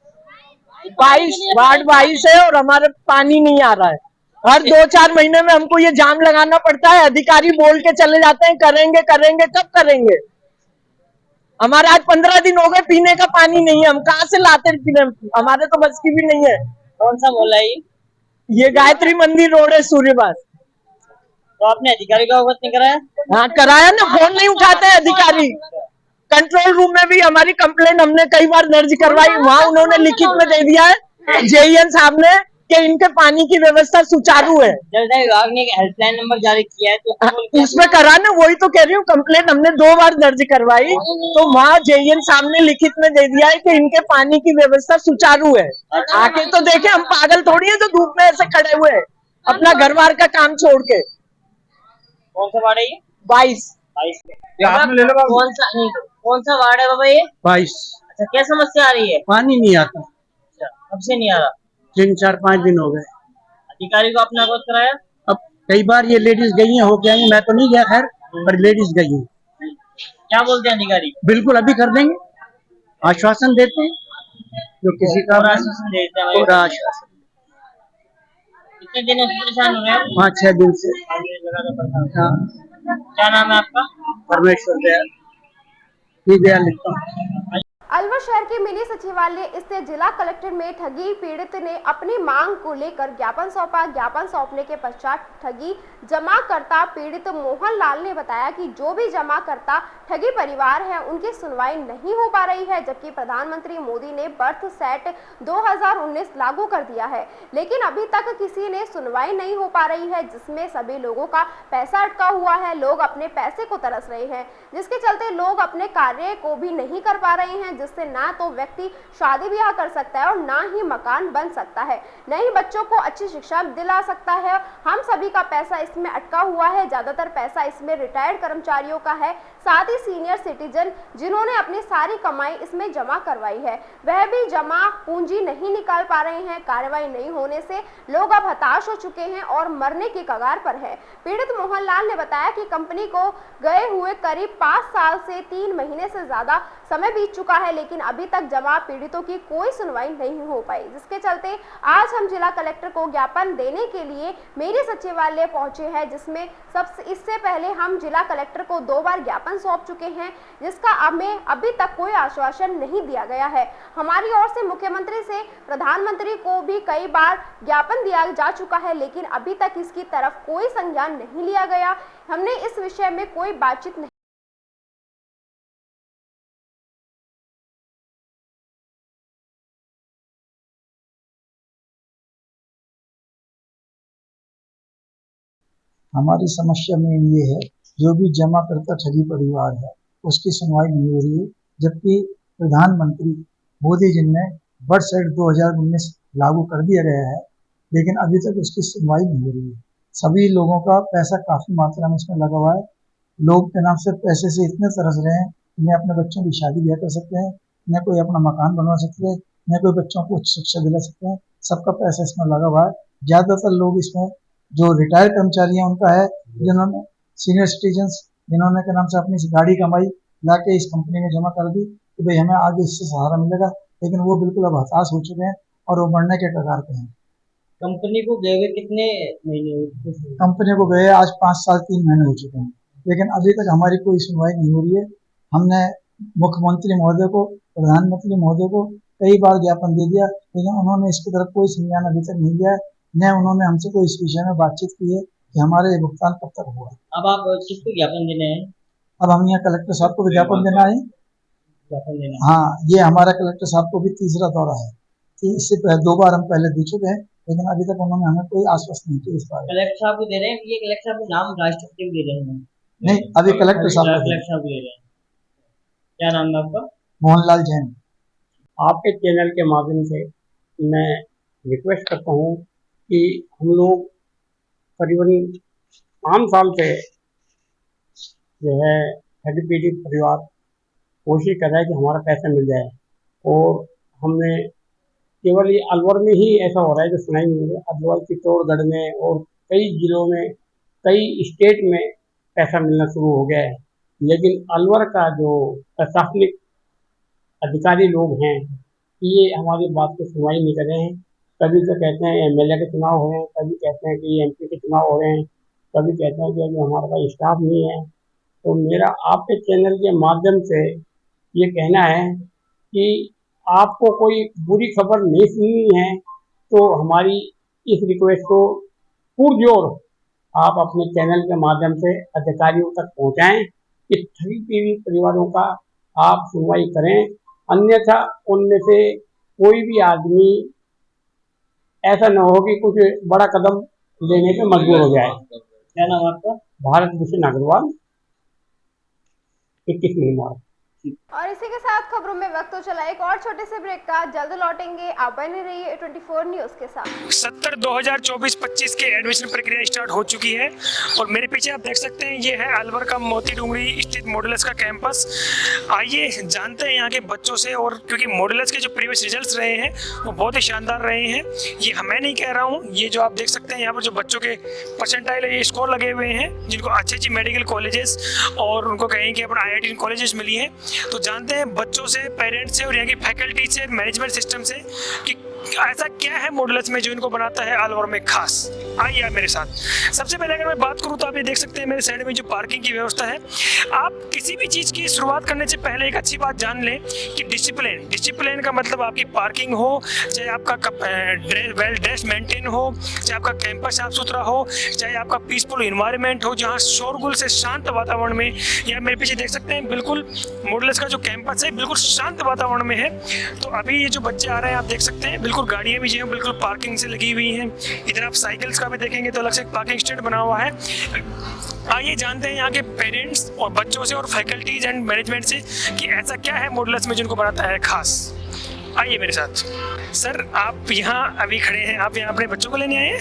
Q: 22 है और हमारे पानी नहीं आ रहा है। हर 2-4 महीने में हमको ये जाम लगाना पड़ता है। अधिकारी बोल के चले जाते हैं करेंगे करेंगे, कब करेंगे? हमारे आज 15 दिन हो गए, पीने का पानी नहीं है। हम कहाँ से लाते पीने? हमारे तो बस की भी नहीं है।
N: कौन सा मोहल्ला है
Q: ये? गायत्री मंदिर रोड है, सूर्यवास।
N: तो आपने अधिकारी को अवगत नहीं कराया?
Q: हाँ कराया ना, फोन नहीं उठाते अधिकारी। कंट्रोल रूम में भी हमारी कंप्लेंट हमने कई बार दर्ज करवाई, वहाँ उन्होंने लिखित में दे दिया है जेईएन साहब ने कि इनके पानी की व्यवस्था सुचारू है।
N: जलदाय विभाग ने एक हेल्पलाइन नंबर जारी किया है, तो
Q: उसमें करा ना, वही तो कह रही हूँ। कंप्लेंट हमने 2 बार दर्ज करवाई, तो वहाँ जेईएन साहब ने लिखित में दे दिया है कि इनके पानी की व्यवस्था सुचारू है। आके तो देखे, हम पागल थोड़ी है जो धूप में ऐसे खड़े हुए हैं अपना घर बार का काम छोड़ के।
N: कौन सा वार्ड है ये?
Q: 22।
N: कौन सा वार्ड है बाबा ये?
Q: 22।
N: अच्छा, क्या समस्या आ रही है?
Q: पानी नहीं आता।
N: अच्छा, कब से नहीं आ रहा?
Q: 3-4-5 दिन हो गए।
N: अधिकारी को आपने अवगत कराया?
Q: अब कई बार ये लेडीज गई हैं, हो गया है, मैं तो नहीं गया खैर, पर लेडीज गई हैं।
N: क्या बोलते हैं अधिकारी?
Q: बिल्कुल अभी कर देंगे, आश्वासन देते हैं। जो किसी का
N: आश्वासन देते हैं।
Q: पूरा आश्वासन।
N: कितने दिनों से परेशान हो रहे हैं?
Q: 5-6 दिन से। हाँ।
N: क्या नाम है आपका?
Q: परमेश्वर दयाल, दयाल लिखता हूँ।
C: अलवर शहर के मिनी सचिवालय स्थित जिला कलेक्टर में ठगी पीड़ित ने अपनी मांग को लेकर ज्ञापन सौंपा। ज्ञापन सौंपने के पश्चात ठगी जमाकर्ता पीड़ित मोहन लाल ने बताया कि जो भी जमाकर्ता ठगी परिवार है उनकी सुनवाई नहीं हो पा रही है, जबकि प्रधानमंत्री मोदी ने बर्थ सेट 2019 लागू कर दिया है, लेकिन अभी तक किसी ने सुनवाई नहीं हो पा रही है, जिसमें सभी लोगों का पैसा अटका हुआ है। लोग अपने पैसे को तरस रहे हैं, जिसके चलते लोग अपने कार्य को भी नहीं कर पा रहे हैं, जिससे ना तो व्यक्ति शादी ब्याह कर सकता है और ना ही मकान बन सकता है, न ही बच्चों को अच्छी शिक्षा दिला सकता है। हम सभी का पैसा इसमें अटका हुआ है। ज्यादातर पैसा इसमें रिटायर्ड कर्मचारियों का है, साथ ही सीनियर सिटीजन जिन्होंने अपनी सारी कमाई इसमें जमा करवाई है, वह भी जमा पूंजी नहीं निकाल पा रहे हैं। कार्रवाई नहीं होने से लोग अब हताश हो चुके हैं और मरने की कगार पर है। पीड़ित मोहनलाल ने बताया कि कंपनी को गए हुए करीब 5 साल से 3 महीने से ज्यादा समय बीत चुका है, लेकिन अभी तक जमा पीड़ितों की कोई सुनवाई नहीं हो पाई, जिसके चलते आज हम जिला कलेक्टर को ज्ञापन देने के लिए मेरे सचिवालय पहुंचे हैं, जिसमें इससे पहले हम जिला कलेक्टर को 2 बार ज्ञापन सौंप चुके हैं, जिसका हमें अभी तक कोई आश्वासन नहीं दिया गया है। हमारी ओर से मुख्यमंत्री से प्रधानमंत्री को भी कई बार ज्ञापन दिया जा चुका है, लेकिन अभी तक इसकी तरफ कोई संज्ञान नहीं लिया गया। हमने इस विषय में कोई बातचीत नहीं।
O: हमारी समस्या में ये है, जो भी जमा करता ठगी परिवार है उसकी सुनवाई नहीं हो रही है, जबकि प्रधानमंत्री मोदी जी ने बर्थ सेट 2019 लागू कर दिया गया है, लेकिन अभी तक उसकी सुनवाई नहीं हो रही है। सभी लोगों का पैसा काफी मात्रा में इसमें लगा हुआ है। लोग के नाम से पैसे से इतने तरस रहे हैं, न अपने बच्चों की शादी ब्याह कर सकते हैं, न कोई अपना मकान बनवा सकते हैं, न कोई बच्चों को उच्च शिक्षा दिला सकते हैं। सबका पैसा इसमें लगा हुआ है। ज्यादातर लोग इसमें जो रिटायर्ड कर्मचारी हैं उनका है, जिन्होंने सीनियर सिटीजन्स जिन्होंने के नाम से अपनी गाड़ी कमाई लाके इस कंपनी में जमा कर दी कि भाई हमें आगे इससे सहारा मिलेगा, लेकिन वो बिल्कुल अब हताश हो चुके हैं और वो बढ़ने के कगार पे हैं।
N: कंपनी को गए हुए कितने महीने हुए?
O: कंपनी को गए आज 5 साल 3 महीने हो चुके हैं, लेकिन अभी तक हमारी कोई सुनवाई नहीं हो रही है। हमने मुख्यमंत्री महोदय को, प्रधानमंत्री महोदय को कई बार ज्ञापन दे दिया, लेकिन उन्होंने इसकी तरफ कोई संज्ञान अभी तक नहीं लिया, न उन्होंने हमसे कोई इस विषय में बातचीत की है कि हमारे भुगतान कब तक हुआ।
N: अब आप किसको ज्ञापन देने हैं?
O: अब हम यहाँ कलेक्टर साहब को भी ज्ञापन देना है। हाँ, ये हमारा कलेक्टर साहब को भी तीसरा दौरा है कि इससे 2 बार हम पहले दे चुके हैं, लेकिन अभी तक उन्होंने हमें कोई आश्वासन नहीं किया इस बारे में।
N: कलेक्टर साहब को दे रहे हैं, ये कलेक्टर साहब का नाम राष्ट्रपति को दे रहे हैं?
O: नहीं, अभी कलेक्टर साहब
N: को दे रहे हैं। क्या नाम है आपका?
O: मोहनलाल जैन।
R: आपके चैनल के माध्यम से मैं रिक्वेस्ट करता हूँ कि हम लोग करीबन 5 साल से जो है ठगी पीड़ित परिवार कोशिश कर रहा है कि हमारा पैसा मिल जाए, और हमने केवल ये अलवर में ही ऐसा हो रहा है जो सुनाई नहीं है। अलवर, चित्तौड़गढ़ में और कई जिलों में, कई स्टेट में पैसा मिलना शुरू हो गया है, लेकिन अलवर का जो प्रशासनिक अधिकारी लोग हैं ये हमारी बात को सुनवाई नहीं कर रहे हैं। कभी तो कहते हैं एमएलए के चुनाव हो रहे हैं, कभी कहते हैं कि एमपी के चुनाव हो रहे हैं, कभी कहते हैं कि अभी हमारे पास स्टाफ नहीं है। तो मेरा आपके चैनल के माध्यम से ये कहना है कि आपको कोई बुरी खबर नहीं सुननी है तो हमारी इस रिक्वेस्ट को पुरजोर आप अपने चैनल के माध्यम से अधिकारियों तक पहुंचाएं कि ठगी पीड़ित परिवारों का आप सुनवाई करें, अन्यथा उनमें से कोई भी आदमी ऐसा न हो कि कुछ बड़ा कदम लेने पे मजबूर हो जाए।
N: क्या नाम आपका?
R: भारत भूषण अग्रवाल, 21 नंबर।
C: और इसी के साथ खबरों में वक्त तो चला एक और छोटे से ब्रेक का, जल्द लौटेंगे। आप बने रहिए 24 न्यूज के साथ।
S: 70 2024-25 के एडमिशन प्रक्रिया स्टार्ट हो चुकी है और मेरे पीछे आप देख सकते हैं ये है अलवर का मोती डूंगरी स्थित मॉडुलस का कैंपस। आइए जानते हैं यहाँ के बच्चों से, और क्योंकि मॉडुलस के जो प्रीवियस रिजल्ट्स रहे हैं वो बहुत ही शानदार रहे हैं। ये मैं नहीं कह रहा हूँ, ये जो आप देख सकते हैं यहाँ पर जो बच्चों के परसेंटाइल ये स्कोर लगे हुए हैं, जिनको अच्छी मेडिकल कॉलेजेस और उनको कहें कि अपना IIT कॉलेजेस मिली है। तो जानते हैं बच्चों से, पेरेंट्स से और यहाँ की फैकल्टी से, मैनेजमेंट सिस्टम से कि ऐसा क्या है मॉडुलस में जो इनको बनाता है अलवर में खास? आइए आप मेरे साथ। सबसे पहले अगर मैं बात करूं तो आप ये देख सकते हैं मेरे साइड में जो पार्किंग की व्यवस्था है। आप किसी भी चीज़ की शुरुआत करने से पहले एक अच्छी बात जान लें कि डिसिप्लिन का मतलब आपकी पार्किंग हो, चाहे आपका वेल ड्रेस मेंटेन हो, चाहे आपका कैंपस साफ सुथरा हो, चाहे आपका पीसफुल इन्वायरमेंट हो जहाँ शोरगुल से शांत वातावरण में। या मेरे पीछे देख सकते हैं बिल्कुल मॉडुलस का जो कैंपस है बिल्कुल शांत वातावरण में है। तो अभी ये जो बच्चे आ रहे हैं आप देख सकते हैं बिल्कुल गाड़ियाँ भी जो हैं बिल्कुल पार्किंग से लगी हुई हैं। इधर आप साइकिल्स का भी देखेंगे तो अलग से पार्किंग स्टैंड बना हुआ है। आइए जानते हैं यहाँ के पेरेंट्स और बच्चों से और फैकल्टीज एंड मैनेजमेंट से कि ऐसा क्या है मॉडुलस में जिनको बनाता है खास। आइए मेरे साथ। सर आप यहाँ अभी खड़े हैं, आप यहाँ अपने बच्चों को लेने आए हैं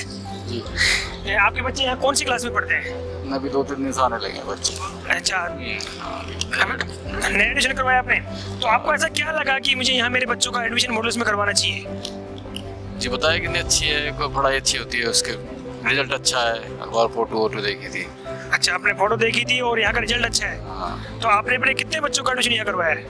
S: जी? आपके बच्चे यहाँ कौन सी क्लास में पढ़ते हैं?
F: अभी 2-3 दिन से आने लगे बच्चे।
S: अच्छा, नया एडमिशन करवाया आपने, तो आपको ऐसा क्या लगा कि मुझे यहाँ मेरे बच्चों का एडमिशन मॉडुलस में करवाना चाहिए?
F: जी बताया कितनी अच्छी है, कोई पढ़ाई अच्छी होती है, उसके रिजल्ट अच्छा है, अखबार फोटो देखी थी।
S: अच्छा, आपने फोटो देखी थी और यहाँ का रिजल्ट अच्छा है।
F: हाँ।
S: तो आपने अपने कितने बच्चों का एडमिशन यहाँ करवाया है?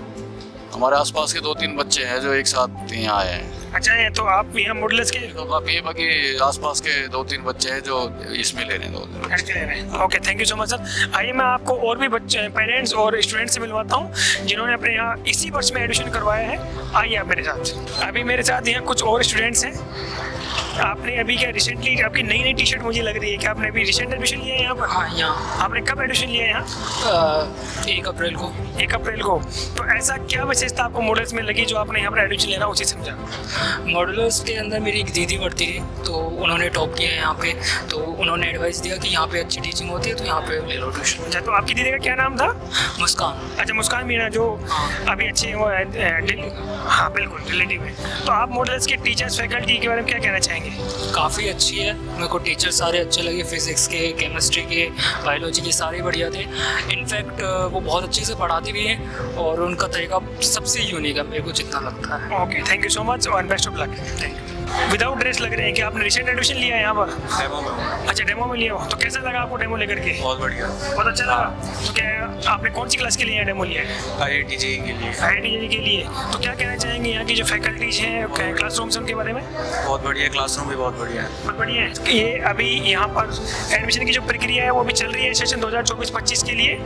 F: हमारे आसपास के 2-3 बच्चे हैं जो एक साथ यहाँ आए हैं।
S: अच्छा है, तो आप यहाँ मॉडुलस के
F: तो बाकी आसपास के 2-3 बच्चे हैं जो इसमें ले रहे हैं।
S: Okay, thank you so much sir. आइए मैं आपको और भी बच्चे पेरेंट्स और स्टूडेंट्स से मिलवाता हूँ जिन्होंने अपने यहाँ इसी वर्ष में एडमिशन करवाया है। आइए आप मेरे साथ। अभी मेरे साथ यहाँ कुछ और स्टूडेंट्स हैं। आपने अभी क्या रिसेंटली आपकी नई टी शर्ट मुझे लग रही है कि आपने अभी रिसेंट एडमिशन लिया है यहाँ पर?
T: हाँ, यहाँ।
S: आपने कब एडमिशन लिया है यहाँ?
T: 1 अप्रैल को।
S: 1 अप्रैल को। तो ऐसा क्या विशेषता आपको मॉडुलस में लगी जो आपने यहाँ पर एडमिशन लेना उचित समझा?
T: मॉडुलस के अंदर मेरी एक दीदी पढ़ती थी, तो उन्होंने टॉप किया है यहाँ पे, तो उन्होंने एडवाइस दिया कि यहाँ पे अच्छी टीचिंग होती है तो यहाँ पे ले लो ट्यूशन।
S: अच्छा, तो आपकी दीदी का क्या नाम था?
T: मुस्कान।
S: अच्छा, मुस्कान मीना जो अभी अच्छी वो है। हाँ बिल्कुल, रिलेटिव है। तो आप मॉडुलस के टीचर्स फैकल्टी के बारे में क्या कहना चाहेंगे?
T: काफ़ी अच्छी है, मेरे को टीचर सारे अच्छे लगे, फिजिक्स के, केमिस्ट्री के, बायोलॉजी के सारे बढ़िया थे। इनफैक्ट वो बहुत अच्छे से पढ़ाती भी हैं और उनका तरीका सबसे यूनिक है मेरे को जितना लगता है।
S: Okay, thank you so much और best of luck. Thank you. Without dress लग रहे हैं कि आपने रिसेंट एडमिशन लिया है यहाँ पर?
H: डेमो में।
S: अच्छा, डेमो में लिया हो, तो कैसा लगा आपको डेमो लेकर के?
H: बहुत बढ़िया,
S: बहुत अच्छा लगा। तो क्या आपने कौन सी क्लास के लिए डेमो लिया है?
H: IIT JEE के लिए।
S: IIT JEE के लिए। तो क्या कहना चाहेंगे यहाँ की जो फैकल्टीज हैं, क्लासरूम्स उनके बारे में?
H: बहुत बढ़िया, क्लासरूम भी बहुत बढ़िया है।
S: बहुत बढ़िया है। ये अभी यहाँ पर एडमिशन की जो प्रक्रिया है वो भी चल रही है सेशन 2024-25 के लिए।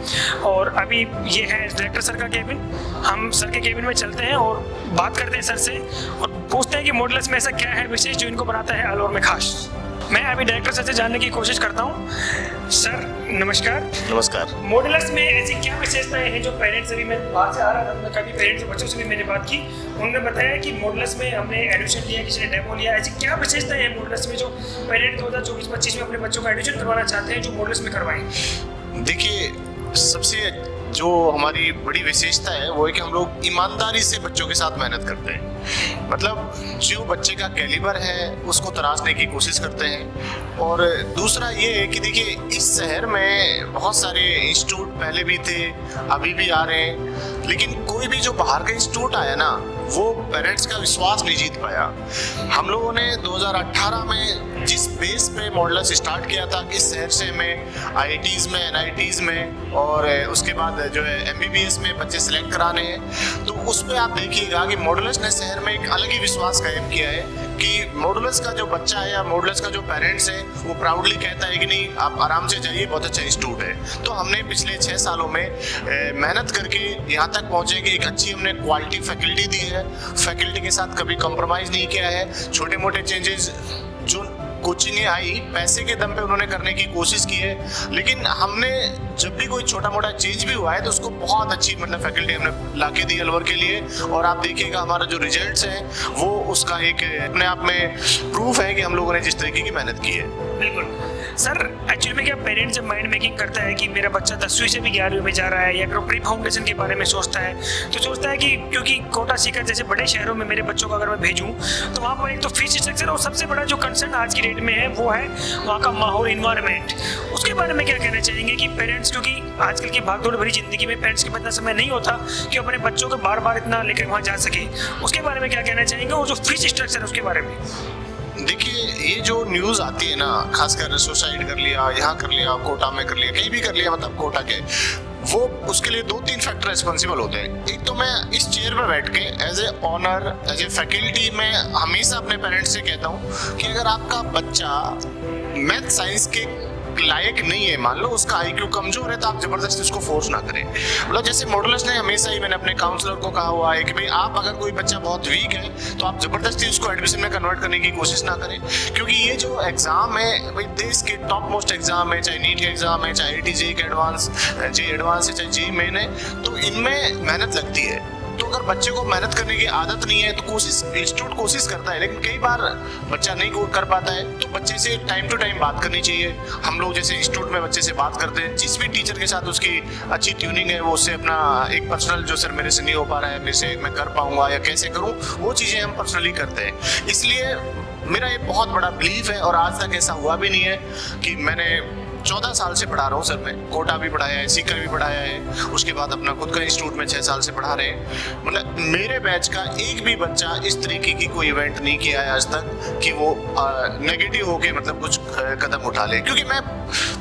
S: और अभी ये है डायरेक्टर सर का केबिन। हम सर के केबिन में चलते हैं और बात करते हैं सर से और पूछते हैं कि मॉडुलस में ऐसा क्या है विशेष जो इनको बनाता है अलवर में खास। मैं अभी डायरेक्टर सर से जानने की कोशिश करता हूँ। सर नमस्कार।
U: नमस्कार।
S: मॉडुलस में ऐसी क्या विशेषताएं हैं जो पेरेंट्स अभी मैं बाहर से आ रहा था, कभी पेरेंट्स और बच्चों से भी मैंने बात की, उन्होंने बताया कि मॉडुलस में हमने एडमिशन लिया, किसी ने डेमो लिया। ऐसी क्या विशेषताएं हैं मॉडुलस में जो पेरेंट 2024-25 में अपने बच्चों का एडमिशन करवाना चाहते हैं जो मॉडुलस में करवाएं?
U: देखिए, सबसे जो हमारी बड़ी विशेषता है वो है कि हम लोग ईमानदारी से बच्चों के साथ मेहनत करते हैं। मतलब जो बच्चे का कैलिबर है उसको तराशने की कोशिश करते हैं। और दूसरा ये है कि देखिए, इस शहर में बहुत सारे इंस्टीट्यूट पहले भी थे, अभी भी आ रहे हैं, लेकिन कोई भी जो बाहर का इंस्टीट्यूट आया ना वो पेरेंट्स का विश्वास नहीं जीत पाया। हम लोगों ने 2018 में जिस बेस पे मॉडुलस स्टार्ट किया था कि इस शहर से हमें IITs में, NITs में और उसके बाद जो है MBBS में बच्चे सेलेक्ट कराने हैं, तो उस पर आप देखिएगा कि मॉडुलस ने शहर में एक अलग ही विश्वास कायम किया है कि मॉडुलस का जो बच्चा है या मॉडुलस का जो पेरेंट्स है वो प्राउडली कहता है कि नहीं, आप आराम से जाइए, बहुत अच्छा इंस्टीट्यूट है। तो हमने पिछले 6 सालों में मेहनत करके यहाँ तक पहुँचे कि एक अच्छी हमने क्वालिटी फैकल्टी दी है, फैकल्टी के साथ कभी कॉम्प्रोमाइज़ नहीं किया है। छोटे मोटे चेंजेस जो कोचिंगें आई पैसे के दम पे उन्होंने करने की कोशिश की है, लेकिन हमने जब भी कोई छोटा मोटा चेंज भी हुआ है तो उसको बहुत अच्छी मतलब फैकल्टी हमने लाके दी अलवर के लिए। और आप देखिएगा हमारा जो रिजल्ट्स हैं वो उसका एक अपने आप में प्रूफ है कि हम लोगों ने जिस तरीके की मेहनत की है।
S: बिल्कुल सर, एक्चुअली में क्या पेरेंट्स जब माइंड मेकिंग करता है कि मेरा बच्चा 10वीं से भी 11वीं में जा रहा है या फिर प्री फाउंडेशन के बारे में सोचता है, तो सोचता है कि क्योंकि कोटा सीकर जैसे बड़े शहरों में मेरे बच्चों को अगर मैं भेजूँ तो वहाँ पर एक तो फीस स्ट्रक्चर और सबसे बड़ा जो कंसर्न आज की डेट में है वो है वहाँ का माहौल, इन्वायरमेंट। उसके बारे में क्या कहना चाहेंगे कि पेरेंट्स, क्योंकि आजकल की भागदौड़ भरी जिंदगी में पेरेंट्स के पास इतना समय नहीं होता कि अपने बच्चों को बार बार इतना लेकर वहाँ जा सके, उसके बारे में क्या कहना चाहेंगे और जो फीस स्ट्रक्चर है उसके बारे में?
U: देखिए, ये जो न्यूज़ आती है ना, खासकर सुसाइड कर लिया, यहाँ कर लिया, कोटा में कर लिया, कहीं भी कर लिया, मतलब कोटा के वो उसके लिए 2-3 फैक्टर रिस्पॉन्सिबल होते हैं। एक तो मैं इस चेयर पर बैठ के as a honour, as a faculty, मैं हमेशा अपने पेरेंट्स से कहता हूँ कि अगर आपका बच्चा मैथ साइंस के लायक नहीं है, मान लो उसका IQ कमजोर है, तो आप जबरदस्ती उसको फोर्स ना करें। मतलब जैसे मॉडुलस ने हमेशा ही, मैंने अपने काउंसलर को कहा हुआ है कि भाई आप अगर कोई बच्चा बहुत वीक है तो आप जबरदस्ती उसको एडमिशन में कन्वर्ट करने की कोशिश ना करें, क्योंकि ये जो एग्जाम है भाई देश के टॉप मोस्ट एग्जाम है, चाहे नीट का एग्जाम है, चाहे IIT JEE का एडवांस है, चाहे JEE मेन है, तो इनमें मेहनत लगती है। तो अगर बच्चे को मेहनत करने की आदत नहीं है तो इंस्टीट्यूट कोशिश करता है, लेकिन कई बार बच्चा नहीं कर पाता है, तो बच्चे से टाइम टू टाइम बात करनी चाहिए। हम लोग जैसे इंस्टीट्यूट में बच्चे से बात करते हैं, जिस भी टीचर के साथ उसकी अच्छी ट्यूनिंग है, वो उससे अपना एक पर्सनल, जो सर मेरे से नहीं हो पा रहा है, मेरे से मैं कर पाऊंगा या कैसे करूं, वो चीज़ें हम पर्सनली करते हैं। इसलिए मेरा ये बहुत बड़ा बिलीफ है, और आज तक ऐसा हुआ भी नहीं है कि मैंने 14 साल से पढ़ा रहा हूँ सर, मैं कोटा भी पढ़ाया है, सीकर भी पढ़ाया है, उसके बाद अपना खुद का इंस्टीट्यूट में 6 साल से पढ़ा रहे हैं। मतलब मेरे बैच का एक भी बच्चा इस तरीके की कोई इवेंट नहीं किया है आज तक कि वो नेगेटिव होके मतलब कुछ कदम उठा ले, क्योंकि मैं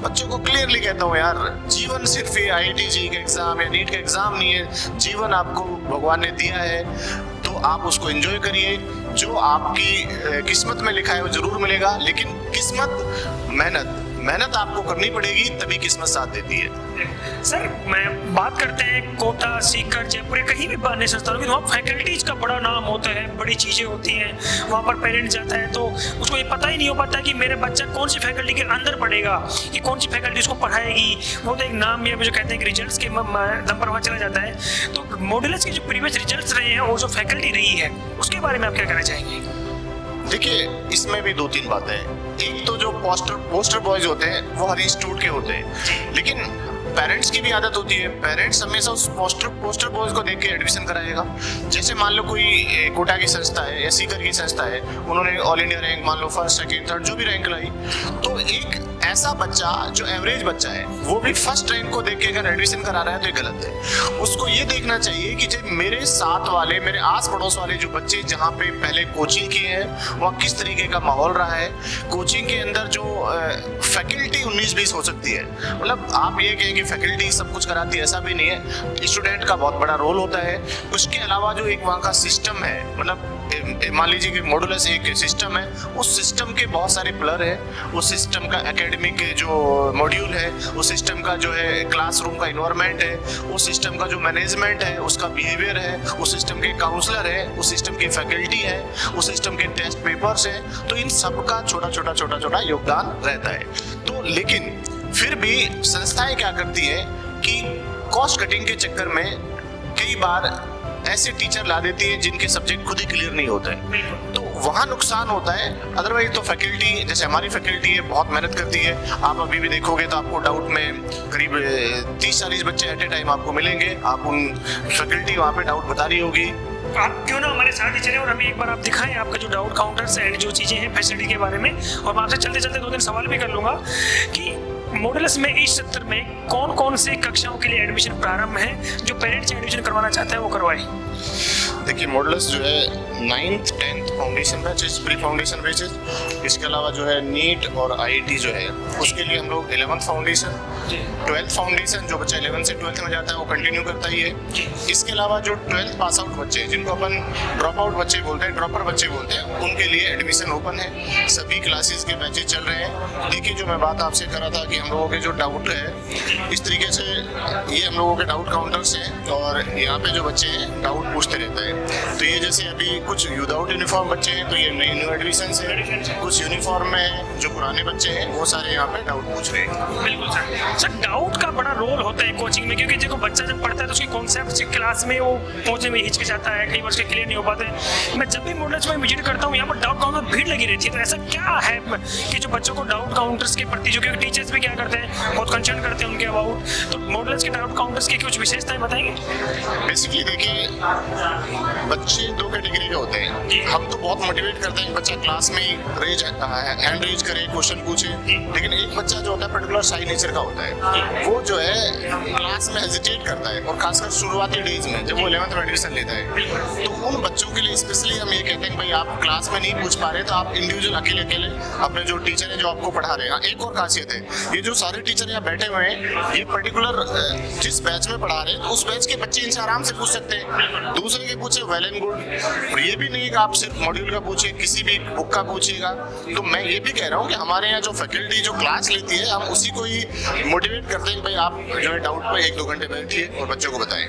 U: बच्चों को क्लियरली कहता हूँ यार, जीवन सिर्फ ये IIT JEE का एग्जाम या नीट का एग्जाम नहीं है। जीवन आपको भगवान ने दिया है, तो आप उसको एंजॉय करिए। जो आपकी किस्मत में लिखा है वो जरूर मिलेगा, लेकिन किस्मत, मेहनत आपको करनी पड़ेगी, तभी किस्मत साथ देती है।
S: सर मैं बात करते हैं कोटा, सीकर, जयपुर, कहीं भी पढ़ने संस्थानों की, वहाँ फैकल्टीज का बड़ा नाम होता है, बड़ी चीज़ें होती हैं, वहाँ पर पेरेंट्स जाता है तो उसको ये पता ही नहीं हो पाता कि मेरा बच्चा कौन सी फैकल्टी के अंदर पढ़ेगा, कि कौन सी फैकल्टी उसको पढ़ाएगी। वो तो एक नाम या जो कहते हैं कि रिजल्ट्स के दम पर वहाँ चला जाता है। तो मॉडुलस के जो प्रीवियस रिजल्ट्स रहे हैं और जो फैकल्टी रही है, उसके बारे में आप क्या कहना चाहेंगे?
U: देखिए, इसमें भी 2-3 बातें हैं। एक तो जो पोस्टर बॉयज होते हैं वो हर इंस्टीट्यूट के होते हैं, लेकिन पेरेंट्स की भी आदत होती है, पेरेंट्स हमेशा उस पोस्टर बॉयज को देख के एडमिशन कराएगा। जैसे मान लो कोई कोटा की संस्था है या सीकर की संस्था है, उन्होंने ऑल इंडिया रैंक मान लो 1st, 2nd, 3rd जो भी रैंक लाई, तो एक ऐसा बच्चा जो एवरेज बच्चा है वो भी 1st रैंक को देख के अगर एडमिशन करा रहा है तो ये गलत है। उसको ये देखना चाहिए कि जब मेरे साथ वाले, मेरे आस पड़ोस वाले जो बच्चे जहाँ पे पहले कोचिंग किए हैं, वहाँ किस तरीके का माहौल रहा है। कोचिंग के अंदर जो फैकल्टी 19-20 हो सकती है, मतलब आप ये कहें कि फैकल्टी सब कुछ कराती है, ऐसा भी नहीं है। स्टूडेंट का बहुत बड़ा रोल होता है। उसके अलावा जो एक वहाँ का सिस्टम है, मतलब मान लीजिए कि मॉडुलस एक सिस्टम है, उस सिस्टम के बहुत सारे पिलर है। उस सिस्टम का एकेडमिक जो मॉड्यूल है, उस सिस्टम का जो है क्लासरूम का इन्वायरमेंट है, उस सिस्टम का जो मैनेजमेंट है, उसका बिहेवियर है, उस सिस्टम के काउंसलर है, उस सिस्टम की फैकल्टी है, उस सिस्टम के टेस्ट पेपर्स हैं। तो इन सब का छोटा योगदान रहता है। तो लेकिन फिर भी संस्थाएं क्या करती है कि कॉस्ट कटिंग के चक्कर में कई बार ऐसे टीचर ला देती है जिनके सब्जेक्ट खुद ही क्लियर नहीं होते हैं, तो वहाँ नुकसान होता है। अदरवाइज तो फैकल्टी, जैसे हमारी फैकल्टी है, बहुत मेहनत करती है। आप अभी भी देखोगे तो आपको डाउट में करीब 30-40 बच्चे एट ए टाइम आपको मिलेंगे। आप उन फैकल्टी वहाँ पे डाउट बता रही होगी।
S: आप क्यों ना हमारे साथ ही चले और हमें एक बार आप दिखाएं आपका जो डाउट काउंटर्स एंड जो चीज़ें हैं फैसिलिटी के बारे में, और मैं आपसे चलते चलते 2-3 सवाल भी कर लूँगा कि मॉडुलस में इस सत्र में कौन कौन से कक्षाओं के लिए एडमिशन प्रारंभ है। जो पेरेंट्स एडमिशन करवाना चाहते हैं वो करवाए।
U: देखिए, मॉडुलस जो है 9th 10th foundation batches, pre foundation batches, इसके अलावा जो है नीट और IIT जो है उसके लिए हम लोग 11th फाउंडेशन, 12th फाउंडेशन, जो बच्चा 11th से 12th में जाता है वो कंटिन्यू करता ही है। इसके अलावा जो 12th पास आउट बच्चे, जिनको अपन ड्रॉप आउट बच्चे बोलते हैं, ड्रॉपर बच्चे बोलते हैं, उनके लिए एडमिशन ओपन है। सभी क्लासेस के बैचेस चल रहे हैं। देखिए, जो मैं बात आपसे कर रहा था कि हम लोगों के जो डाउट है, इस तरीके से ये हम लोगों के डाउट काउंटर्स हैं, और यहाँ पे जो बच्चे हैं डाउट पूछते रहते हैं। तो ये जैसे अभी कुछ विदाउट यूनिफॉर्म बच्चे हैं, तो ये न्यू एडमिशन है। कुछ यूनिफॉर्म में जो पुराने बच्चे हैं वो सारे यहाँ पे डाउट पूछ रहे हैं।
S: बिल्कुल सर, डाउट का बड़ा रोल होता है कोचिंग में, क्योंकि देखो बच्चा जब पढ़ता है तो उसकी कॉन्सेप्ट क्लास में वो पहुंचने में हिचकिचाता है, कई बार उसके क्लियर नहीं हो पाते हैं। मैं जब भी मॉडुलस में विजिट करता हूँ, यहाँ पर डाउट काउंटर भीड़ लगी रहती है। तो ऐसा क्या है कि जो बच्चों को डाउट काउंटर्स के प्रति, जो कि टीचर्स भी क्या करते हैं, बहुत कंसर्न करते हैं उनके अबाउट, तो मॉडुलस के डाउट काउंटर्स की कुछ विशेषताएं बताएंगे?
U: बेसिकली देखिए, बच्चे 2 कैटेगरी के होते हैं। हम तो बहुत मोटिवेट करते हैं कि बच्चा क्लास में हैंड रेज करे, क्वेश्चन पूछे, लेकिन एक बच्चा जो होता है पर्टिकुलर शाई नेचर का होता है, वो जो है क्लास में हेजिटेट करता है, और खासकर शुरुआती डेज में जब वो 11th में एडमिशन लेता है, तो उन बच्चों के लिए स्पेशली हम ये कहते हैं भाई आप क्लास में नहीं पूछ पा रहे तो आप इंडिविजुअल अकेले अपने जो टीचर है जो आपको पढ़ा रहे हैं। एक और खासियत है, ये जो सारे टीचर यहाँ बैठे हुए हैं, ये पर्टिकुलर जिस बैच में पढ़ा रहे हैं उस बैच के बच्चे इनसे आराम से पूछ सकते हैं, दूसरे के पूछे वेल एंड गुड। और ये भी नहीं कि आप सिर्फ मॉड्यूल का पूछे, किसी भी बुक का पूछिएगा। तो मैं ये भी कह रहा हूँ कि हमारे यहाँ जो फैकल्टी जो क्लास लेती है, हम उसी को ही मोटिवेट करते हैं भाई आप जो है डाउट पर 1-2 घंटे बैठिए और बच्चों को बताएं।